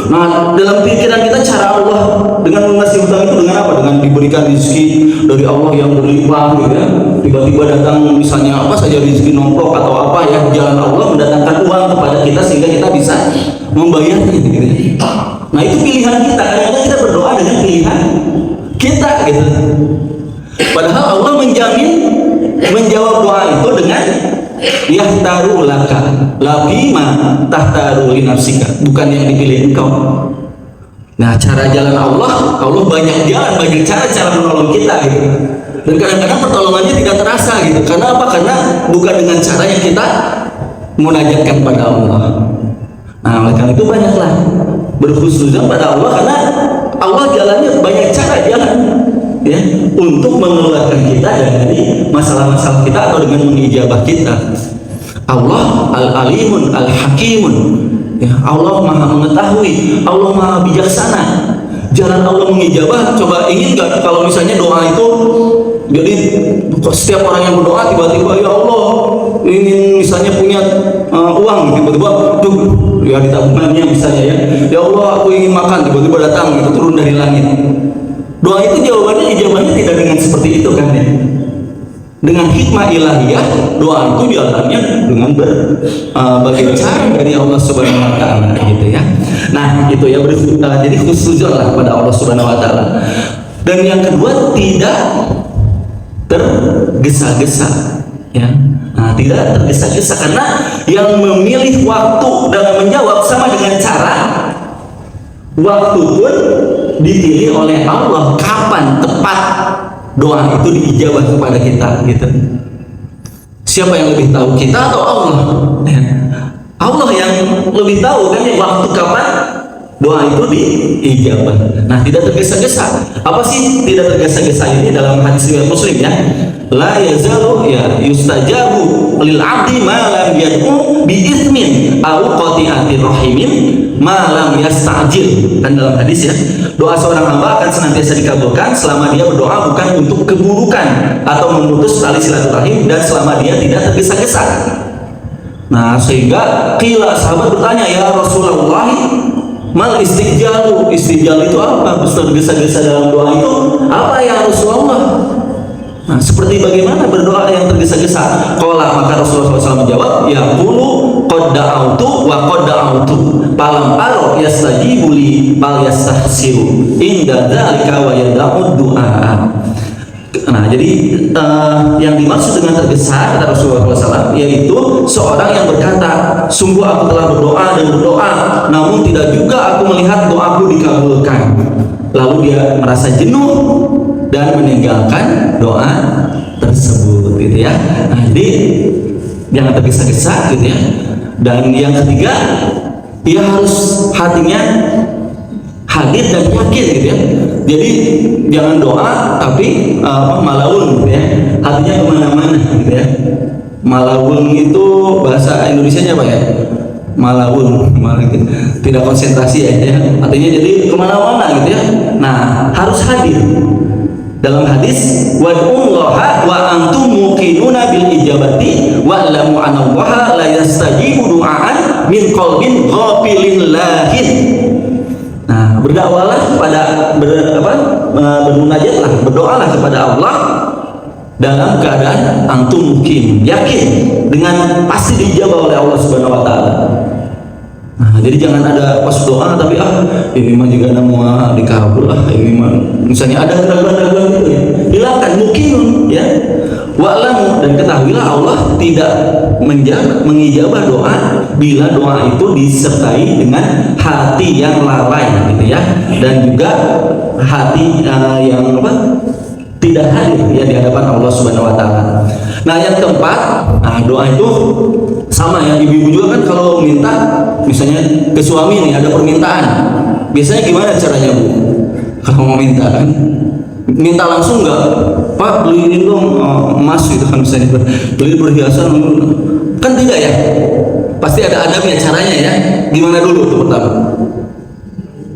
Nah, dalam pikiran kita cara Allah dengan lunasi hutang itu dengan apa? Dengan diberikan rezeki dari Allah yang berlimpah, gitu ya. Tiba-tiba datang misalnya apa saja rezeki nomplok atau apa ya, jalan Allah mendatangkan uang kepada kita sehingga kita bisa membayarnya, gitu ya. Nah, itu pilihan kita. Kadang-kadang kita berdoa dengan pilihan kita, gitu. Padahal Allah menjawab doa itu dengan yahtaru laka la bima tahtaru li nafsika, bukan yang dipilih engkau. Nah, cara jalan Allah banyak jalan, banyak cara menolong kita, gitu. Dan kadang-kadang pertolongannya tidak terasa, gitu. Karena apa? Karena bukan dengan cara yang kita munajatkan pada Allah. Nah, oleh karena itu banyaklah berhusnuzon pada Allah, karena Allah jalannya banyak cara jalan ya untuk mengeluarkan kita dari masalah-masalah kita atau dengan mengijabah kita. Allah al-alimun al-hakimun ya, Allah maha mengetahui, Allah maha bijaksana. Jalan Allah mengijabah, coba ingin nggak kalau misalnya doa itu, jadi setiap orang yang berdoa tiba-tiba ya Allah ingin misalnya punya uang, tiba-tiba tuh ya di tabungannya misalnya ya Allah aku ingin makan, tiba-tiba datang gitu turun dari langit. Doa itu ijabahnya tidak dengan seperti itu kan ya. Dengan hikmah ilahiyah, doa itu jalannya dengan berbagai cara dari Allah Subhanahu wa Ta'ala, gitu ya. Nah, itu ya, jadi husnuzon lah pada Allah Subhanahu wa Ta'ala. Dan yang kedua, tidak tergesa-gesa ya. Nah, tidak tergesa-gesa karena yang memilih waktu dalam menjawab sama dengan cara. Waktu pun dipilih oleh Allah, kapan tepat doa itu diijabah kepada kita, gitu. Siapa yang lebih tahu, kita atau Allah? Ya. Allah yang lebih tahu kan ya, waktu kapan doa itu diijabah. Nah, tidak tergesa-gesa. Apa sih tidak tergesa-gesa ini? Dalam hadis riwayat Muslim ya, la yazalu ya yustajabu lil abdi ma lam yad'u bi itsmin aw qati'atir rahimin ma lam yasta'jil. Kan dalam hadis ya, doa seorang hamba akan senantiasa dikabulkan selama dia berdoa bukan untuk keburukan atau memutus tali silaturahim dan selama dia tidak tergesa-gesa. Nah, sehingga qila, sahabat bertanya, ya Rasulullah, mal istijal itu apa? Tergesa-gesa dalam doa itu apa ya Rasulullah? Nah, seperti bagaimana berdoa yang tergesa-gesa? Qala, maka Rasulullah SAW menjawab, ya qulu qad da'autu wa qad da'autu falam aro yastajibu li bal yastahsiru inda dzalika wa yad'u du'a. Nah, jadi yang dimaksud dengan tergesa kata Rasulullah SAW yaitu seorang yang berkata, sungguh aku telah berdoa dan berdoa, namun tidak juga aku melihat doaku dikabulkan. Lalu dia merasa jenuh dan meninggalkan doa tersebut, gitu ya. Nah, jadi jangan tergesa-gesa, gitu ya. Dan yang ketiga, dia harus hatinya hadir dan yakin, gitu ya. Jadi jangan doa tapi malaun gitu ya, hatinya kemana-mana gitu ya. Malaun itu bahasa Indonesianya apa ya? Malaun, tidak konsentrasi ya, artinya jadi kemana-mana gitu ya. Nah, harus hadir. Dalam hadis, wad'ullaha wa antum muqinuna bil ijabati wa lamu anallaha la yastajibu du'aan min qalbin ghafilin lahin. Nah, berdakwalah bermunajatlah, berdoalah kepada Allah dalam keadaan antum muqin, yakin dengan pasti dijawab oleh Allah Subhanahu wa taala. Nah, jadi jangan ada pas doa tapi ini mah juga nama dikabul ini mah misalnya ada keraguan-keraguan gitu ya. Hilangkan mukinun ya. Wa'lamu, dan ketahuilah Allah tidak mengijabah doa bila doa itu disertai dengan hati yang lalai gitu ya, dan juga hati yang tidak hadir ya di hadapan Allah Subhanahu wa taala. Nah, yang keempat, doa itu sama ya, ibu-ibu juga kan kalau minta misalnya ke suami nih ada permintaan. Biasanya gimana caranya, Bu? Kalau mau minta kan minta langsung nggak, Pak beliin dong emas gitu kan, misalnya beli perhiasan kan, tidak ya, pasti ada adabnya caranya ya. Gimana dulu tuh pertama?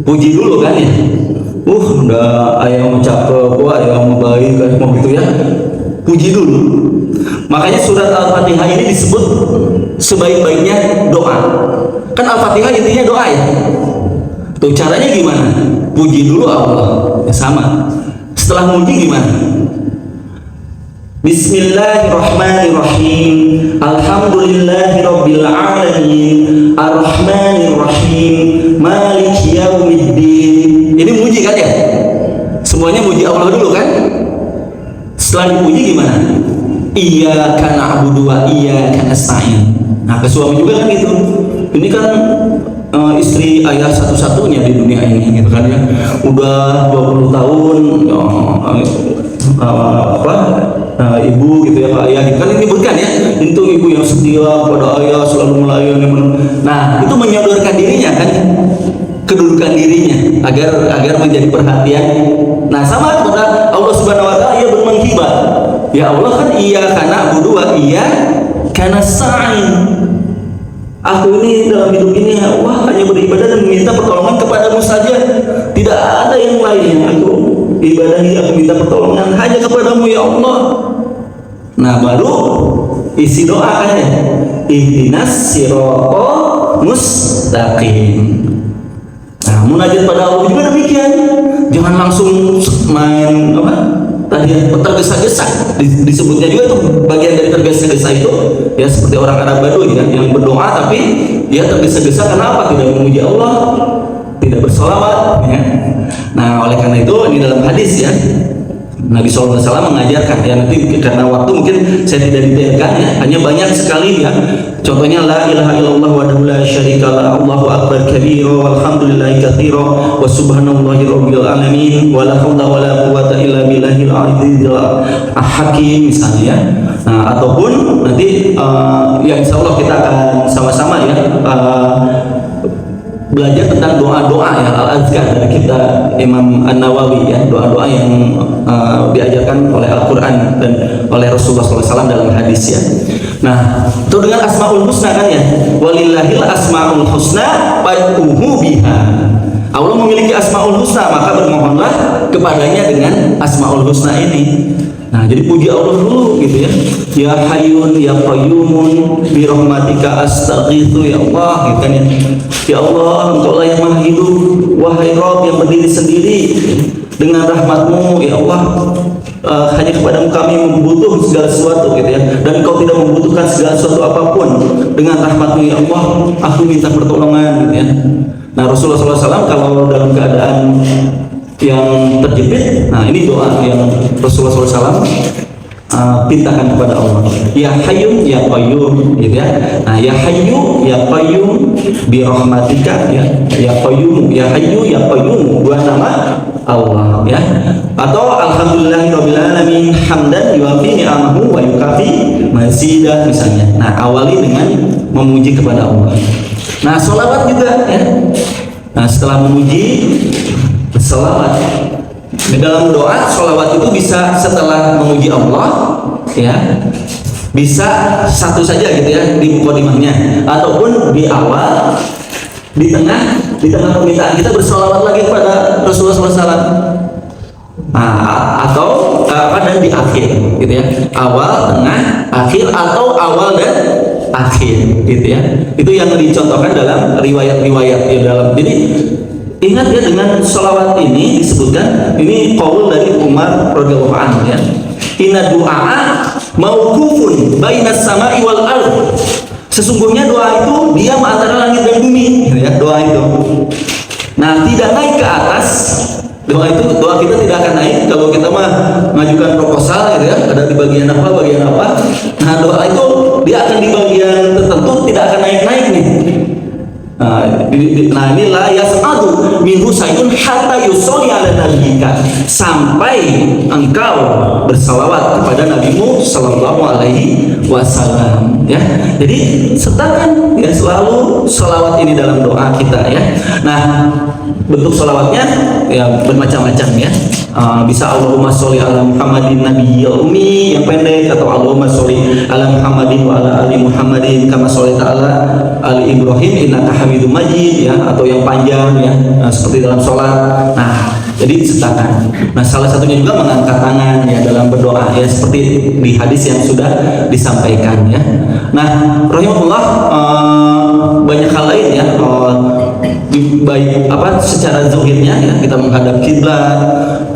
Puji dulu kan ya. Udah ayam cakep, ayam baik kan, mau gitu ya, puji dulu. Makanya surat Al-Fatihah ini disebut sebaik-baiknya doa. Kan Al-Fatihah intinya doa ya. Tuh caranya gimana? Puji dulu Allah. Ya sama. Setelah muji gimana? Bismillahirrahmanirrahim. Alhamdulillahirabbil alamin. Arrahmanirrahim. Maliki yaumiddin. Ini muji kan ya? Semuanya muji Allah dulu kan? Setelah dipuji gimana? Iyyaka na'budu wa iyyaka nasta'in. Nah, ke suami juga kan gitu. Ini kan istri ayah satu-satunya di dunia ini gitu kan ya. Udah 20 tahun ibu gitu ya, Pak ayah gitu kan, ini bukan ya. Itu ibu yang setia pada ayah, selalu melayani. Nah, itu menyodorkan dirinya kan, kedudukan dirinya agar menjadi perhatian. Nah, sama kepada Allah Subhanahu wa taala, ia bermenghibah. Ya Allah kan iyyaka na'budu wa iyyaka nasta'in. Aku ini dalam hidup ini ya Allah hanya beribadah dan meminta pertolongan kepadamu saja. Tidak ada yang lain yang aku ibadahi, aku minta pertolongan hanya kepadamu ya Allah. Nah, baru isi doa kan ya. Ihdinas siratal mustaqim. Nah, munajat pada Allah juga demikian. Jangan langsung main tadi tergesa-gesa. Disebutnya juga tuh bagian dari tergesa-gesa itu ya, seperti orang Arab Baduy ya, yang berdoa tapi dia tergesa-gesa karena apa? Tidak memuji Allah, tidak bersolawat ya. Nah, oleh karena itu ini dalam hadis ya, Nabi SAW mengajarkan ya, nanti karena waktu mungkin saya tidak detailkan ya, hanya banyak sekali ya. Contohnya la ilaha illallah wahdahu la syarikalah, Allahu akbar kabira walhamdulillahi katsira wa subhanallahi rabbil alamin wa la haula wa la quwwata illa billahil aliyyil hakim misalnya ya. Nah, ataupun nanti ya insyaallah kita akan sama-sama ya belajar tentang doa-doa ya, al-azkar dari kita Imam An-Nawawi ya, doa-doa yang diajarkan oleh Al-Quran dan oleh Rasulullah SAW dalam hadis ya. Nah, itu dengan asmaul husna kan ya, walillahil asmaul husna fad'uhu biha. Allah memiliki asmaul husna, maka bermohonlah kepadanya dengan asmaul husna ini. Nah, jadi puji Allah dulu gitu ya. Ya Hayyun ya Qayyumun bi rahmatika astaghitsu ya Allah gitu kan ya. Ya Allah, Engkau lah yang Maha Hidup, wahai Rabb yang berdiri sendiri, dengan rahmat-Mu ya Allah, hanya kepadamu kami membutuhkan segala sesuatu gitu ya, dan Engkau tidak membutuhkan segala sesuatu apapun. Dengan rahmat-Mu ya Allah, aku minta pertolongan gitu ya. Nah, Rasulullah SAW kalau dalam keadaan yang terjepit, nah ini doa yang Rasulullah SAW pintakan kepada Allah. Ya Hayyun ya Qayyum gitu ya. Nah, ya Hayyu ya Qayyum bi rahmatika ya, ya Qayyum ya Hayyu ya Qayyum, dua nama Allah ya. Atau alhamdulillahirabbil alamin hamdan yuwafi ni'amahu wa yukafi mazidah misalnya. Nah, awali dengan memuji kepada Allah. Nah, sholawat juga ya. Nah, setelah memuji, selawat Di dalam doa sholawat itu bisa setelah memuji Allah, ya, bisa satu saja gitu ya di mukadimahnya, ataupun di awal, di tengah permintaan kita bersolawat lagi kepada Rasulullah SAW. Nah, atau dan di akhir gitu ya, awal, tengah, akhir, atau awal dan akhir gitu ya. Itu yang dicontohkan dalam riwayat-riwayat ya dalam. Jadi ingat ya, dengan sholawat ini disebutkan, ini qaul dari Umar radhiyallahu anhu ya, inna du'a mauqufun bainas sama'i wal ardh. Sesungguhnya doa itu diam antara langit dan bumi gitu ya, doa itu. Nah, tidak naik ke atas. Doa kita tidak akan naik kalau kita mah mengajukan proposal gitu ya, ada di bagian apa. Nah, doa itu dia akan di bagian tertentu, tidak akan naik nih. Nah, ini la yas'adu minhu sayun hatta yusolli ala nabiyyika, sampai engkau bersalawat kepada nabimu sallallahu alaihi wasallam ya. Jadi sertakan ya selalu salawat ini dalam doa kita ya. Nah, bentuk salawatnya ya bermacam-macam ya. Bisa Allahumma sholli ala Muhammadin nabiyyil ummi yang pendek, atau Allahumma sholli ala Muhammadin wa ala ali Muhammadin kama shollaita ala ali Ibrahim innaka Hamidum Majid ya, atau yang panjang ya, seperti dalam sholat. Nah, jadi disertakan. Nah, salah satunya juga mengangkat tangan ya dalam berdoa ya, seperti di hadis yang sudah disampaikan ya. Nah, rahimahullah, banyak hal lain ya, baik secara zahirnya ya, kita menghadap kiblat,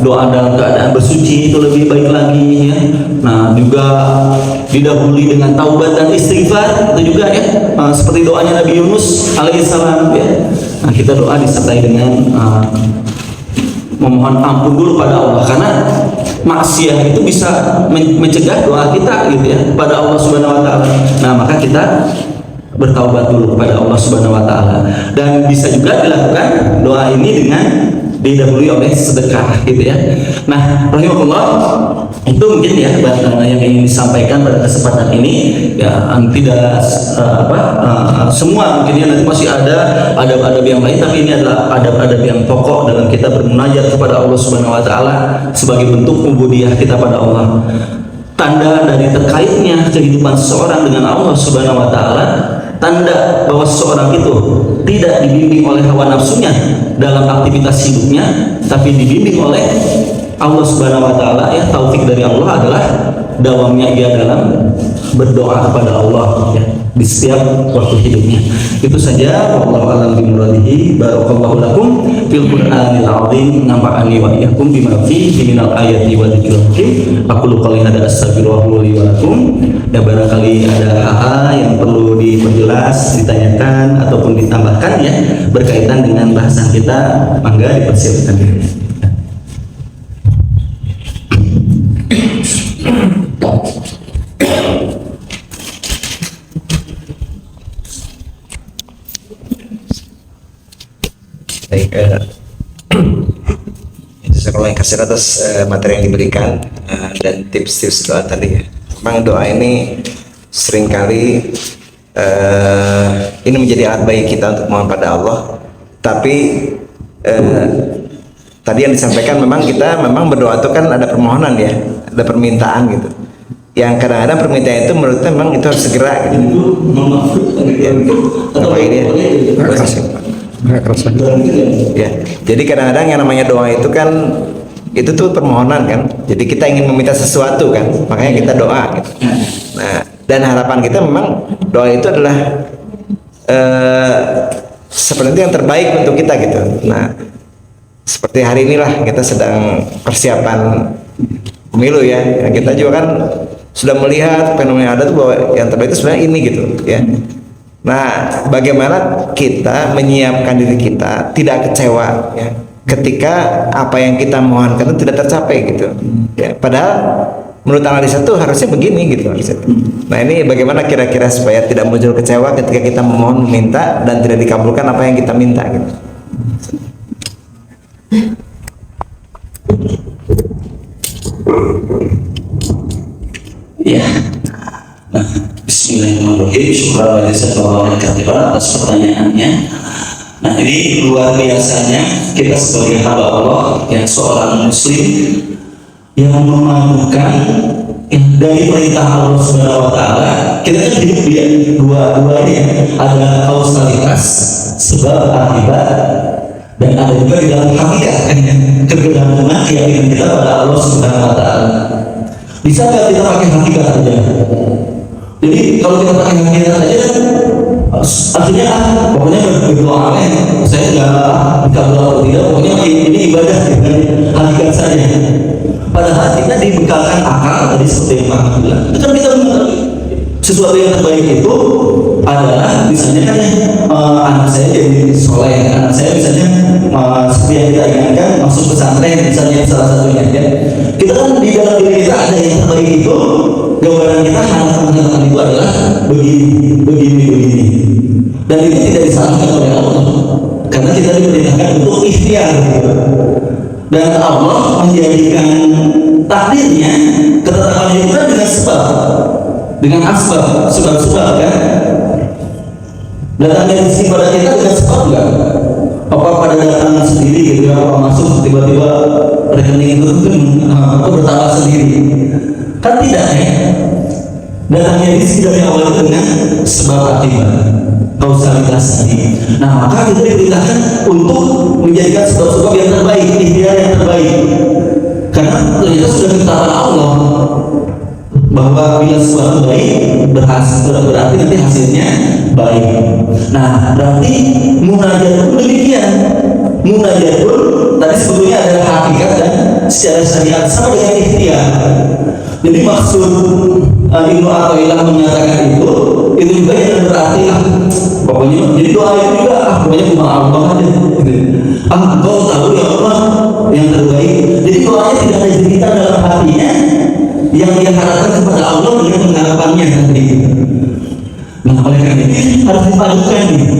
doa dalam keadaan bersuci itu lebih baik lagi ya. Nah, juga didahului dengan taubat dan istighfar itu juga ya, seperti doanya Nabi Yunus alaihissalam ya. Nah, kita doa disertai dengan memohon ampun dulu pada Allah, karena maksiat itu bisa mencegah doa kita gitu ya pada Allah Subhanahu wa taala. Nah, maka kita bertaubat dulu kepada Allah Subhanahu wa taala, dan bisa juga dilakukan doa ini dengan didahului oleh sedekah gitu ya. Nah, rahimahullah, itu mungkin ya yang ingin disampaikan pada kesempatan ini ya. Tidak semua mungkin ya, nanti masih ada adab-adab yang lain, tapi ini adalah adab-adab yang pokok dalam kita bermunajat kepada Allah Subhanahu wa taala sebagai bentuk ubudiyah kita pada Allah. Tanda dari terkaitnya kehidupan seseorang dengan Allah Subhanahu wa taala, tanda bahwa seseorang itu tidak dibimbing oleh hawa nafsunya dalam aktivitas hidupnya, tapi dibimbing oleh Allah Subhanahu wa taala ya. Taufik dari Allah adalah dawamnya ia dalam berdoa kepada Allah ya, di setiap waktu hidupnya. Itu saja, wallahu a'lam bimuradihi. Barakallahu lakum fil Qur'anil azim, nafa'ani wa iyyakum bima fihi minal ayati wa dzikril hakim. Aqulu qouli hadza astaghfirullah li wa lakum. Ya, barangkali ada hal yang perlu diperjelas, ditanyakan ataupun ditambahkan ya berkaitan dengan bahasan kita, mangga dipersilakan. Baik, sekolah yang kasih atas materi yang diberikan dan tips-tips doa tadi ya. Memang doa ini seringkali ini menjadi alat bagi kita untuk mohon pada Allah. Tapi tadi yang disampaikan, memang kita berdoa itu kan ada permohonan ya, ada permintaan gitu. Yang kadang-kadang permintaan itu menurut memang itu harus segera gitu. Apa ini ya? Ya, jadi kadang-kadang yang namanya doa itu kan itu tuh permohonan kan. Jadi kita ingin meminta sesuatu kan, makanya kita doa gitu. Nah, dan harapan kita memang doa itu adalah seperti yang terbaik untuk kita gitu. Nah, seperti hari inilah kita sedang persiapan pemilu ya. Kita juga kan sudah melihat fenomena ada tuh bahwa yang terbaik itu sebenarnya ini gitu ya. Nah, bagaimana kita menyiapkan diri kita tidak kecewa ya ketika apa yang kita mohonkan itu tidak tercapai gitu ya. Padahal menurut analisa itu harusnya begini gitu harusnya. Nah, ini bagaimana kira-kira supaya tidak muncul kecewa ketika kita memohon, meminta dan tidak dikabulkan apa yang kita minta gitu. Ya. Nah, bismillahirrahmanirrahim. Syukur atas pertanyaannya. Nah, jadi luar biasanya kita sebagai hamba Allah yang seorang muslim yang memadukan dari perintah Allah Subhanahu wa taala. Kita kan hidup di dua-duanya, ada kausalitas sebab akibat, dan ada juga di dalam hakikat kebergantungan keyakinan kita pada Allah Subhanahu wa taala. Bisa nggak kita pakai hakikat aja? Jadi kalau kita pakai hakikat aja kan artinya pokoknya berdoa saya nggak dikabul atau tidak, pokoknya ini ibadah dengan hakikat saja. Padahal kita dibekalkan akal tadi seperti yang Pak bilang. Itu kan kita mengetahui sesuatu yang terbaik itu adalah misalnya kan anak saya jadi soleh, anak saya misalnya seperti yang kita inginkan masuk pesantren misalnya salah satunya ya. Kita kan di dalam diri kita ada yang terbaik itu, gambaran kita harapan itu adalah begini, dan itu tidak disalahkan oleh Allah karena kita diperintahkan untuk ikhtiar gitu. Dan Allah menjadikan takdirnya ketetapan itu dengan sebab, dengan sebab kan. Datangnya rezeki pada kita dengan sebab enggak? Apa pada datang sendiri gitu ya, apa masuk tiba-tiba rekening itu bertambah sendiri? Kan tidak ya. Datangnya rezeki dari Allah dengan sebab akibat, kausalitas tadi. Nah, maka kita diperintahkan untuk menjadikan sebab-sebab yang terbaik, ikhtiar yang terbaik. Karena ternyata sudah ditetapkan Allah bahwa bila sesuatu baik berarti nanti hasilnya baik. Nah, berarti munajat pun demikian. Munajat pun tadi sebetulnya adalah hakikat dan secara syariat sama dengan ikhtiar. Jadi maksud Ibnu Athaillah menyatakan itu juga yang berarti pokoknya jadi doa itu juga pokoknya cuma Allah aja gitu. Engkau tahu ya Allah yang terbaik. Jadi doanya tidak ada cerita dalam hatinya yang dia harapkan kepada Allah dengan pengharapannya tadi. Nah, oleh karena itu harus dipadukan gitu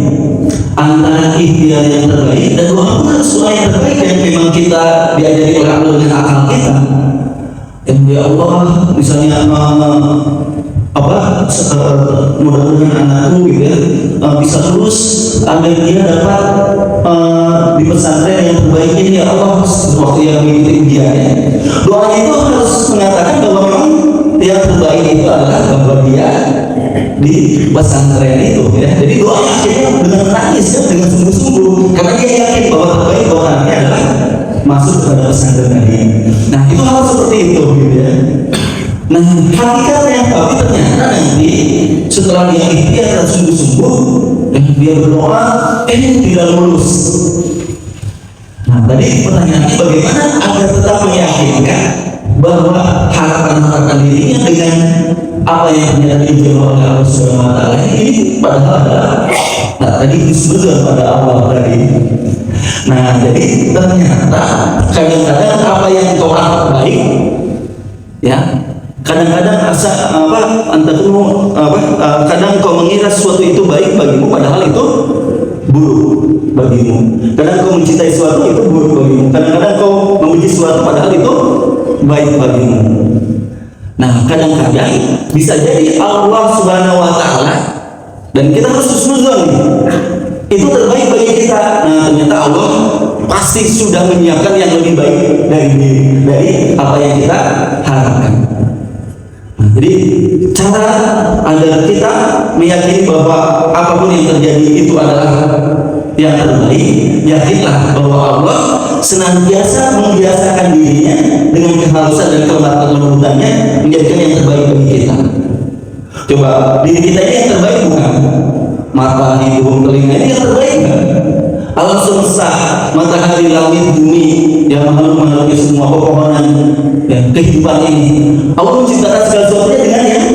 antara ikhtiar yang terbaik dan doa pun harus doa yang terbaik yang memang kita diajari oleh Allah dengan akal kita. Ya Allah, misalnya mudah-mudahan anakku gitu ya bisa lulus agar dia dapat di pesantren yang terbaik ini ya Allah waktu yang mengikuti ujiannya. Doanya itu harus mengatakan bahwa memang yang terbaik itu adalah bahwa dia di pesantren itu ya. Jadi doanya akhirnya dengan menangis ya, dengan sungguh-sungguh karena dia yakin bahwa terbaik bahwa anaknya adalah masuk kepada pesantren tadi. Nah, itu harus seperti itu gitu ya. Nah, hakikatnya tapi ternyata nanti setelah dia ikhtiar dan sungguh-sungguh dan dia berdoa tidak lulus. Nah, tadi pertanyaannya bagaimana agar tetap meyakinkan bahwa harapan-harapan dirinya dengan apa yang ternyata dijawab oleh Allah Subhanahu wa taala ini padahal adalah tadi disebutkan pada Allah tadi. Nah, jadi ternyata kadang-kadang apa yang kau anggap baik ya, kadang-kadang kadang kau mengira sesuatu itu baik bagimu padahal itu buruk bagimu. Kadang kau mencintai sesuatu itu buruk bagimu. Kadang-kadang kau memuji sesuatu padahal itu baik bagimu. Nah, kadang-kadang bisa jadi Allah Subhanahu wa taala dan kita harus husnuzon itu terbaik bagi kita. Nah, ternyata Allah pasti sudah menyiapkan yang lebih baik dari apa yang kita harapkan. Nah, jadi cara agar kita meyakini bahwa apapun yang terjadi itu adalah yang terbaik, yakinlah bahwa Allah senantiasa membiasakan dirinya dengan kehalusan dan kelembutannya menjadikan yang terbaik bagi kita. Coba diri kita ini yang terbaik bukan? Mata, hidung, telinga ini yang terbaik kan? Alam semesta, matahari, langit, bumi, yang makhluk-makhluknya semua, pepohonan, ya, kehidupan ini Allah menciptakan segala sesuatunya dengan yang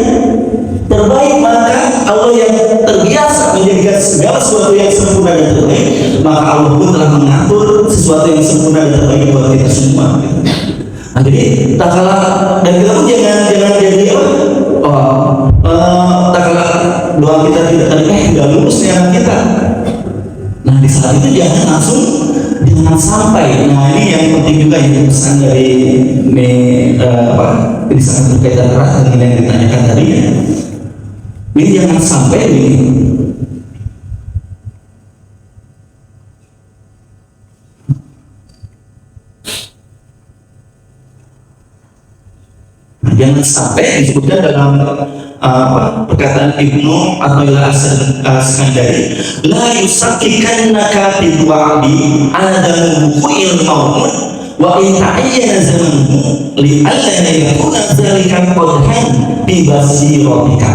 terbaik. Maka Allah yang terbiasa menjadikan segala sesuatu yang sempurna dan terbaik, maka Allah pun telah mengatur sesuatu yang sempurna dan terbaik buat kita semua. Nah, jadi tak kalah dan kita pun jangan jadi tak kalah doa kita tidak lulus nih anak kita. Nah, di saat itu jangan sampai. Nah, ini yang penting juga yang pesan dari ini sangat berkaitan erat dengan yang ditanyakan tadi ya. Ini jangan sampai jangan sampai disebutkan dalam perkataan Ibnu Athaillah As-Sakandari, la yusakikannaka fil wa'di adamu bu'il maut wa in ta'ayyana zamanuhu li alla yakuna dzalika qadhan bi basiratika.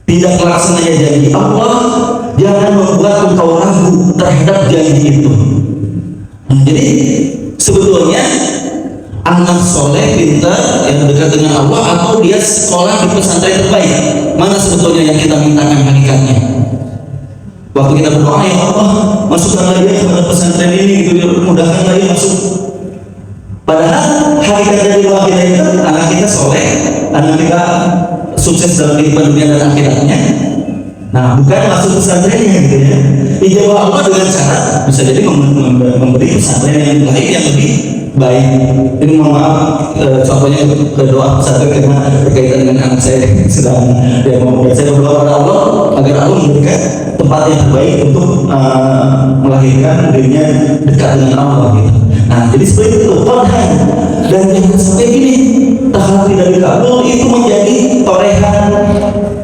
Tidaklah sengaja janji Allah, jangan membuat engkau ragu terhadap janji itu. Nah, jadi sebetulnya anak soleh pintar yang dekat dengan Allah atau dia sekolah di pesantren terbaik, mana sebetulnya yang kita mintakan hakikatnya? Waktu kita berdoa, ya Allah masukkanlah dia kepada pesantren ini, gitu, mudahkanlah dia masuk. Padahal hakikat dari doa kita itu anak kita soleh, anak kita sukses dalam kehidupan dunia dan akhiratnya. Nah, bukan masuk pesantrennya gitu ya. Dijawab Allah dengan cara bisa jadi memberi pesantren yang lain yang lebih baik. Ini mohon maaf, contohnya ke doa pesantren karena berkaitan dengan anak saya sedang saya berdoa pada Allah agar Allah memberikan tempat yang terbaik untuk melahirkan dirinya dekat dengan Allah gitu. Nah, jadi seperti itu Tuhan. Dan jangan sampai gini, tahap tidak dikabul itu menjadi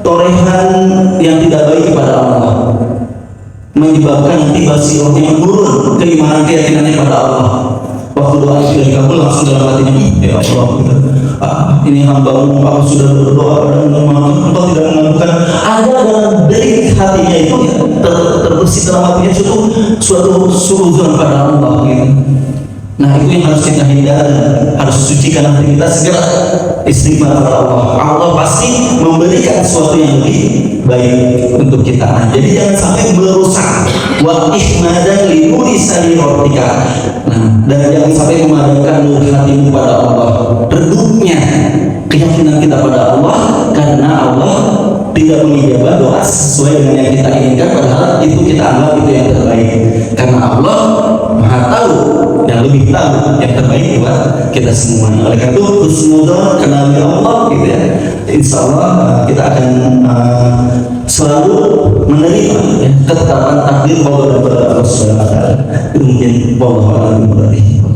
torehan yang tidak baik kepada Allah, menyebabkan nanti basirohnya menurun, keimanan keyakinannya pada Allah. Waktu doa sudah dikabul langsung dalam hatinya, ya Allah gitu. Ini hamba-Mu, aku sudah berdoa padamu, Engkau tidak mengabulkan. Ada dalam dari hatinya itu ya, terbersih dalam hatinya suatu suudzon pada Allah gitu. Nah, itu yang harus kita hindari, harus sucikan hati kita, segera istighfar kepada Allah. Allah pasti memberikan sesuatu yang lebih baik untuk kita. Nah, jadi jangan sampai merusak wa ihmadan li nuri sariratika. Nah, dan jangan sampai memadamkan nur hatimu pada Allah. Redupnya keyakinan kita pada Allah, karena Allah tidak mengijabah doa sesuai dengan yang kita inginkan, padahal itu kita anggap itu yang terbaik. Karena Allah Maha tahu, yang lebih tahu yang terbaik buat kita semua. Oleh karena itu husnudzon kenali Allah gitu ya. Insya Allah kita akan selalu menerima ya, ketetapan takdir Allah dan Allah Subhanahu wa taala. Itu mungkin wallahu a'lam bishawab.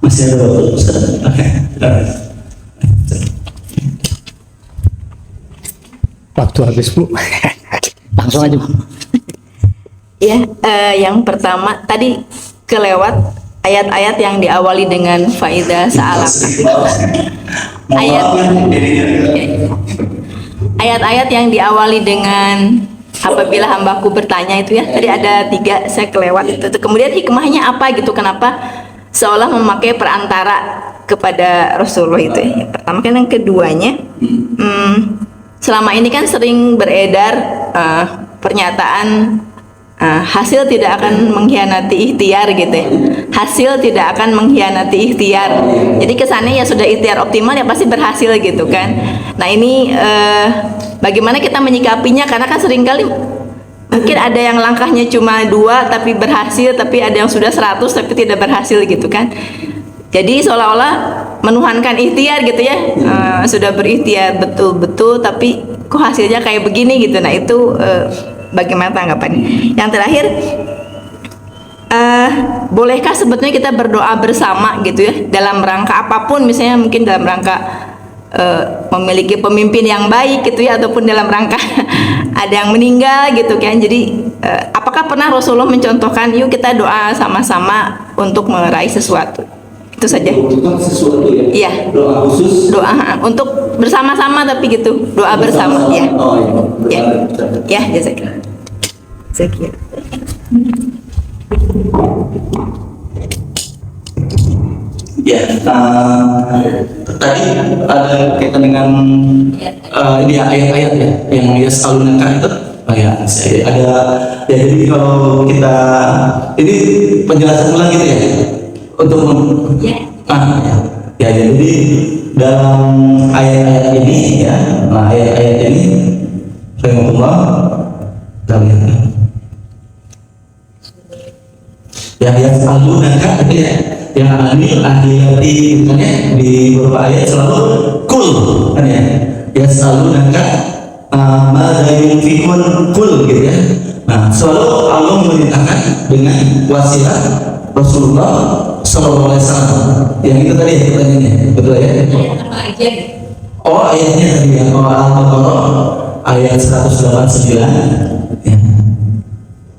Masih ada waktu Ustaz? Oke. Waktu habis Bu. Langsung aja Bu. Ya, yang pertama tadi kelewat ayat-ayat yang diawali dengan faida sa'alak. Ayat-ayat yang diawali dengan apabila hambaku bertanya itu ya. Tadi ada 3 saya kelewat itu. Kemudian hikmahnya apa gitu? Kenapa seolah memakai perantara kepada Rasulullah itu ya. Yang pertama kan, yang keduanya selama ini kan sering beredar pernyataan hasil tidak akan mengkhianati ikhtiar gitu ya. Hasil tidak akan mengkhianati ikhtiar. Jadi kesannya ya sudah ikhtiar optimal ya pasti berhasil gitu kan. Nah ini bagaimana kita menyikapinya, karena kan seringkali mungkin ada yang langkahnya cuma 2 tapi berhasil, tapi ada yang sudah 100 tapi tidak berhasil gitu kan. Jadi seolah-olah menuhankan ikhtiar gitu ya, sudah berikhtiar betul-betul tapi kok hasilnya kayak begini gitu. Nah itu bagaimana tanggapannya? Yang terakhir, bolehkah sebetulnya kita berdoa bersama gitu ya, dalam rangka apapun, misalnya mungkin dalam rangka memiliki pemimpin yang baik gitu ya, ataupun dalam rangka ada yang meninggal gitu kan. Jadi apakah pernah Rasulullah mencontohkan yuk kita doa sama-sama untuk meraih sesuatu? Itu saja. Sesuatu ya. Iya. Doa khusus. Doa untuk bersama-sama tapi gitu. Doa bersama. Ya. Oh iya. Ya. Ya, jazakallah. Jazakallah. Ya, tadi ada kaitan dengan ini ayat-ayat ya, yang yasalunaka itu. Oh ya, ada ya. Jadi kalau kita ini penjelasan ulang gitu ya. Untuk Ya. Ya, jadi dalam ayat-ayat ini ya, nah ayat-ayat ini rahimahullah kita lihat ya, yasalunaka ya, yang anil ahiyati kan ya, di beberapa ayat selalu kul kan ya, yasalunaka madza yunfikun kul gitu ya. Nah selalu Allah memerintahkan dengan wasilah Rasulullah Sallallahu Alaihi Wasallam. Yang itu tadi ya pertanyaannya, betul ya? Apa aja? Oh ayatnya tadi ya, Al-Baqarah ayat 189 ya.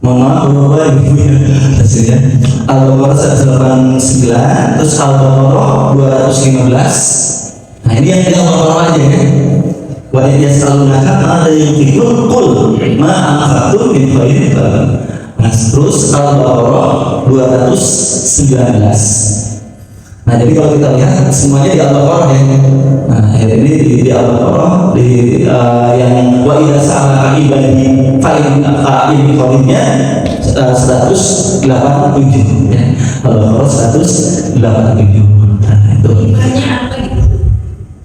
Mohon maaf Bapak Ibu ya hasilnya. Al-Baqarah 189, terus Al-Baqarah 215. Nah ini yang kita Al-Baqarah aja ya. Wa yasalunaka ma'adha yunfiqun qul ma anfaqtum min khairin. Nah terus Al-Baqarah 219. Nah jadi kalau kita lihat semuanya di Al-Baqarah ya. Nah ini di Al-Baqarah yang wa idza sa'alaka ibadi fa inni qarinnya 187 ya. Al-Baqarah 187. Nah itu. Hikmahnya apa gitu?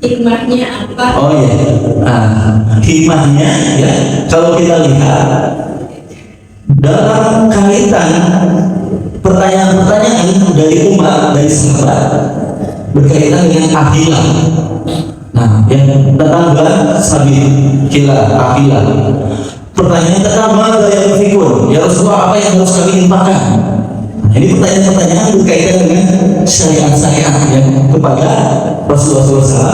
Hikmahnya apa? Oh ya. Nah, hikmahnya ya kalau kita lihat dalam kaitan pertanyaan-pertanyaan dari umat, dari sahabat berkaitan dengan akilah. Nah, yang tetangga sabi kila akilah. Pertanyaan tentang mana yang fikun, ya Rasulullah apa yang harus kami infakkan? Nah, ini pertanyaan-pertanyaan berkaitan dengan syariat-syariat yang kepada Rasulullah SAW.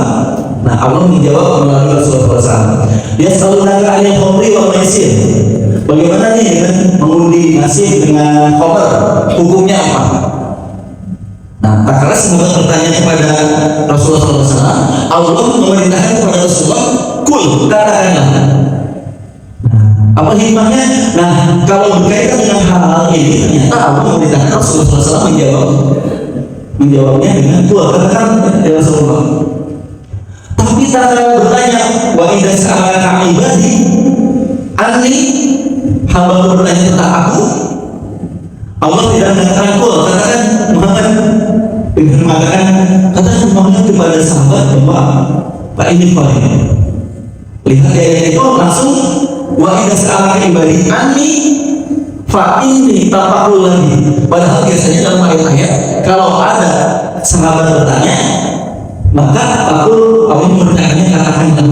Nah, Allah menjawab melalui Rasulullah SAW. Dia selalu nanya yang khamri wal maisir. Bagaimana nih dengan mengundi nasib dengan khamr, hukumnya apa? Nah, tak kalah semoga pertanyaan kepada Rasulullah SAW. Allah memerintahkan kepada Rasulullah, kul, katakanlah. Apa hikmahnya? Nah, kalau berkaitan dengan hal ini ternyata Allah memerintahkan Rasulullah SAW menjawabnya dengan kul, katakan ya Rasulullah. Tapi tak bertanya, wa idza sa'alaka ibadi anni, hamba bertanya tentang aku, Allah tidak mengatakan kul, katakan Muhammad, dengan mengatakan katakan Muhammad kepada sahabat bahwa Pak ini Pak ini. Lihat ayat itu langsung wa idza sa'alaka ibadi anni fa inni tafaqul lagi. Padahal biasanya dalam ayat-ayat kalau ada sahabat bertanya maka aku memberitakannya katakan gitu.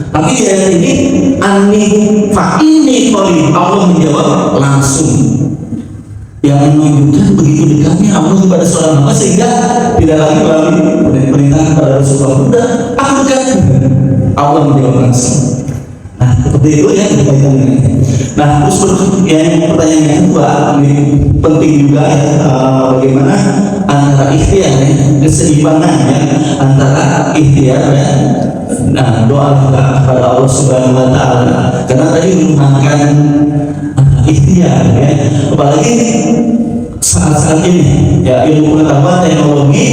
Tapi di ayat ini anni fa inni qali, Allah menjawab langsung, yang menunjukkan begitu dekatnya Allah kepada seorang hamba sehingga tidak lagi melalui perintah kepada Rasulullah. Udah, aku dekat. Allah menjawab langsung. Nah, seperti itu ya berkaitan dengan ini. Nah, terus yang pertanyaan yang kedua ini penting juga ya, bagaimana antara ikhtiar ya, keseimbangan ya, antara ikhtiar ya, nah doa kepada Allah Subhanahu Wa Taala. Karena tadi menuhankan ikhtiar ya, apalagi saat-saat ini ya ilmu pengetahuan teknologi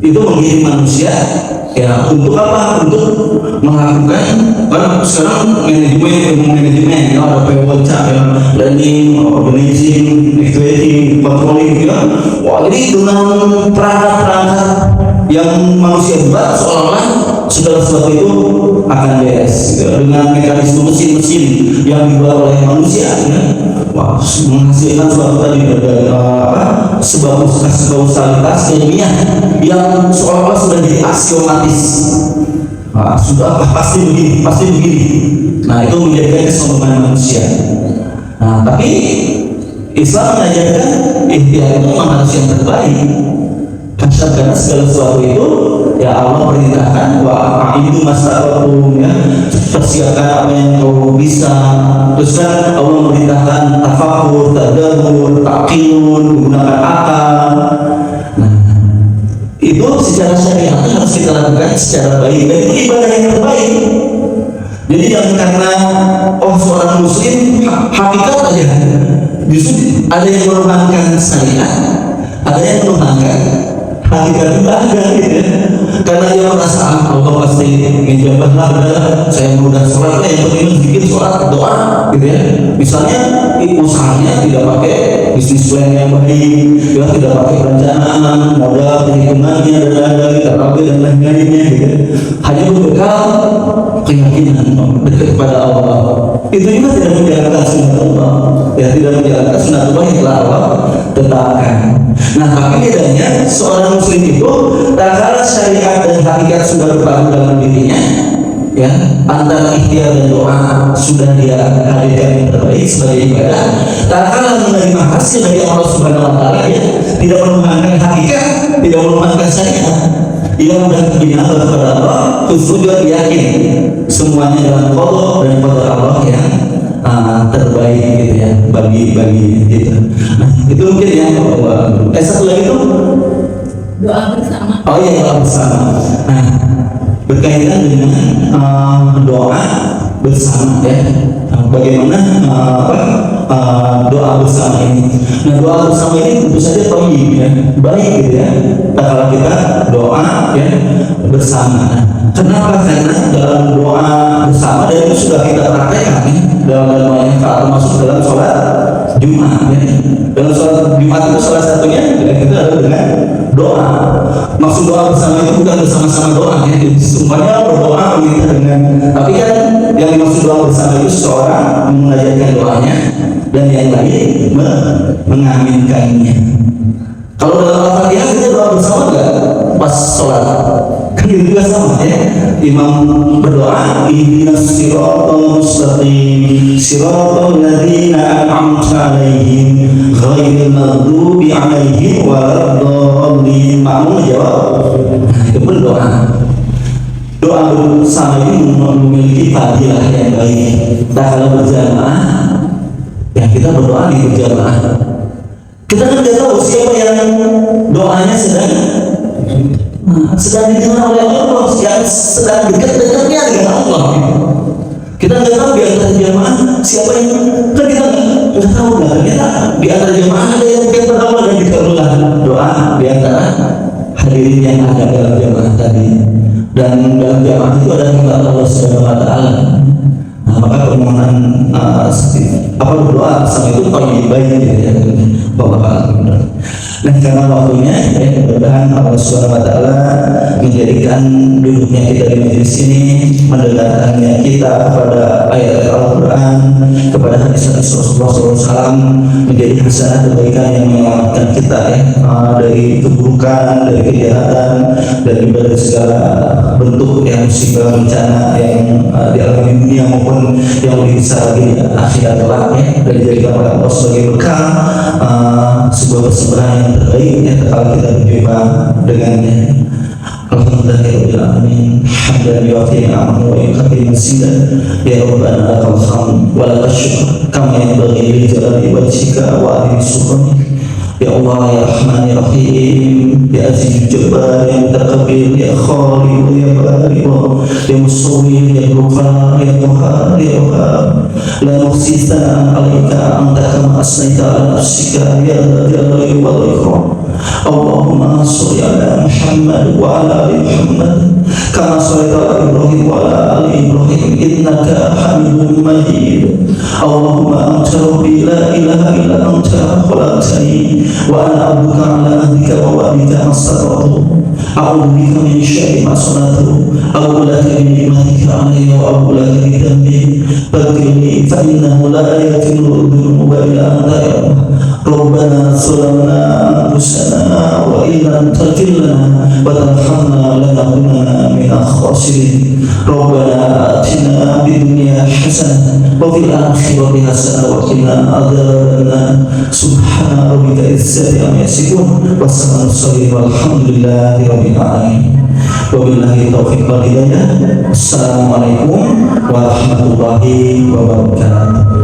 itu mengirim manusia ya untuk apa? Untuk melakukan kan sekarang manajemen ya ada PWC ya, planning, organizing, evaluating, controlling ya. Wah jadi dengan perangkat-perangkat yang manusia buat seolah-olah segala sesuatu itu akan beres gitu. Dengan mekanisme mesin-mesin yang dibuat oleh manusia ya. Wah, menghasilkan suatu tadi sebuah kausalitas ilmiah yang seolah-olah sudah jadi aksiomatis. Nah, sudah pasti begini. Nah, itu menjadikan kesombongan manusia. Nah, tapi Islam mengajarkan ikhtiar itu memang harus yang terbaik. Karena segala sesuatu itu ya Allah perintahkan wa itu masalahum ya, persiapkan apa yang kau bisa. Terus kan Allah memerintahkan tafakur, tadabbur, taqiyun, menggunakan akal. Nah, itu secara syariat harus kita lakukan secara baik dan itu ibadah yang terbaik. Jadi jangan karena seorang muslim hakikat aja, justru ada yang merupakan syariat, ada yang merupakan hakikat ibadah gitu ya. Karena dia merasa Allah pasti menjawab saya mudah sholat yang penting sedikit sholat doa gitu ya. Misalnya usahanya tidak pakai bisnis plan yang baik, ya, tidak pakai perencanaan, modal, perhitungannya dan lain-lain, tarawih dan lain-lainnya gitu ya. Hanya berbekal keyakinan dekat kepada Allah. Itu juga tidak menjalankan sunatullah, ya tidak menjalankan sunatullah yang telah Allah tetapkan. Nah, tapi bedanya seorang muslim itu tak kalah syariat dan hakikat sudah berpadu dalam dirinya, ya, antara ikhtiar dan doa sudah dia hadirkan yang terbaik sebagai ibadah. Tak kalah menerima hasil dari Allah Subhanahu Wa Taala, ya, tidak melupakan hakikat, tidak melupakan syariat. Ia mudah beribadah kepada Allah, khususnya yakin semuanya dalam qada dan qadar Allah yang terbaik gitu ya bagi itu. Nah, itu mungkin yang satu lagi itu Doa bersama. oh iya, doa bersama. Nah, berkaitan dengan doa bersama, ya. Bagaimana doa bersama ini? Nah, doa bersama ini tentu saja thayyib, ya, baik gitu ya. Kalau kita doa ya bersama. Kenapa? Karena dalam doa bersama, dan itu sudah kita praktekkan ya, dalam banyak hal, termasuk dalam sholat Jumat, ya. Dalam sholat Jumat itu salah satunya kita adalah dengan doa. Maksud doa bersama itu bukan bersama-sama doa, ya. Semuanya berdoa meminta dengan, tapi kan yang dimaksud doa bersama itu seseorang mengajarkan doanya dan yang lain mengaminkannya. Kalau dalam Al-Fatihah kita doa bersama enggak? Pas sholat kan itu juga sama, ya. Imam berdoa ihdinas siratal mustaqim siratal ladzina an'amta 'alaihim ghairil maghdubi 'alaihim waladdallin. Makmum jawab, itu pun doa. Doa bersama ini memiliki fadilah yang baik. Nah, kalau berjamaah ya kita berdoa di berjamaah. Kita kan tidak tahu siapa yang doanya sedang didengar oleh Allah, yang sedang dekat-dekatnya dengan Allah. Kita nggak tahu di antara jamaah siapa yang, kan kita nggak tahu lah. Ternyata di antara jamaah ada yang dekat pada Allah, dan dikabulkan doa di antara hadirin yang ada dalam jamaah tadi. Dan dalam jamaah itu ada kepada Allah Subhanahu Wa Taala. Nah, maka permohonan berdoa sama itu paling baik gitu ya, Bapak. Nah, karena waktunya ya, mudah-mudahan Allah Subhanahu Wa Taala menjadikan duduknya kita di majelis ini, mendekatkannya kita kepada ayat Al-Quran, kepada hadis-hadis Rasulullah SAW, menjadi hasanah kebaikan yang menyelamatkan kita ya, dari keburukan, dari kejahatan, dan juga dari segala bentuk yang musibah bencana yang dialami dunia maupun yang lebih besar di akhirat kelak, ya, dan dijadikan oleh Allah sebagai bekal sebuah persembahan yang terbaik ya kalau kita berjumpa dengannya. Alhamdulillahirabbil alamin, hamdan yu'ti ni'amahu wa yukafi masidan, ya rabbana lakal hamd wa lakal syukr kama yanbaghi li jalali wajhika wa 'azimi sultanik. Ya Allah, ya Rahman, ya Rahim, ya Aziz Jabbar, ya Mutakabbir, ya Khaliq, ya Bari, ya Musawwir, ya Ghafar, ya Qahhar, ya Wahhab. La nuhsi thana'an 'alaika anta kama asnaita 'ala nafsika ya dzal jalali wal ikram. Allahumma shalli 'ala Muhammad wa 'ala ali Muhammad kama shallaita 'ala Ibrahim wa 'ala ali Ibrahim innaka Hamidum Majid. Allahumma anta rabbi la ilaha illa anta khalaqtani wa ana abduka ala ahdika wa wa'dika mastata'tu a'udzu bika min syarri ma sana'tu a'udzu laka bi ni'matika 'alayya wa a'udzu laka bi dhanbi faghfirli fa innahu la yaghfiru dhunuba illa anta ya Rabbana zalamna anfusana wa in lam taghfir lana wa tarhamna lanakunanna minal khasirin. Rabbana atina fid dunya hasanah wa fil akhirati hasanah wa qina adzabannar. Subhana rabbika izzati amma yasifun wa salamun walhamdulillahi rabbil alamin. Wabillahi taufiq wal hidayah. Assalamualaikum warahmatullahi wabarakatuh.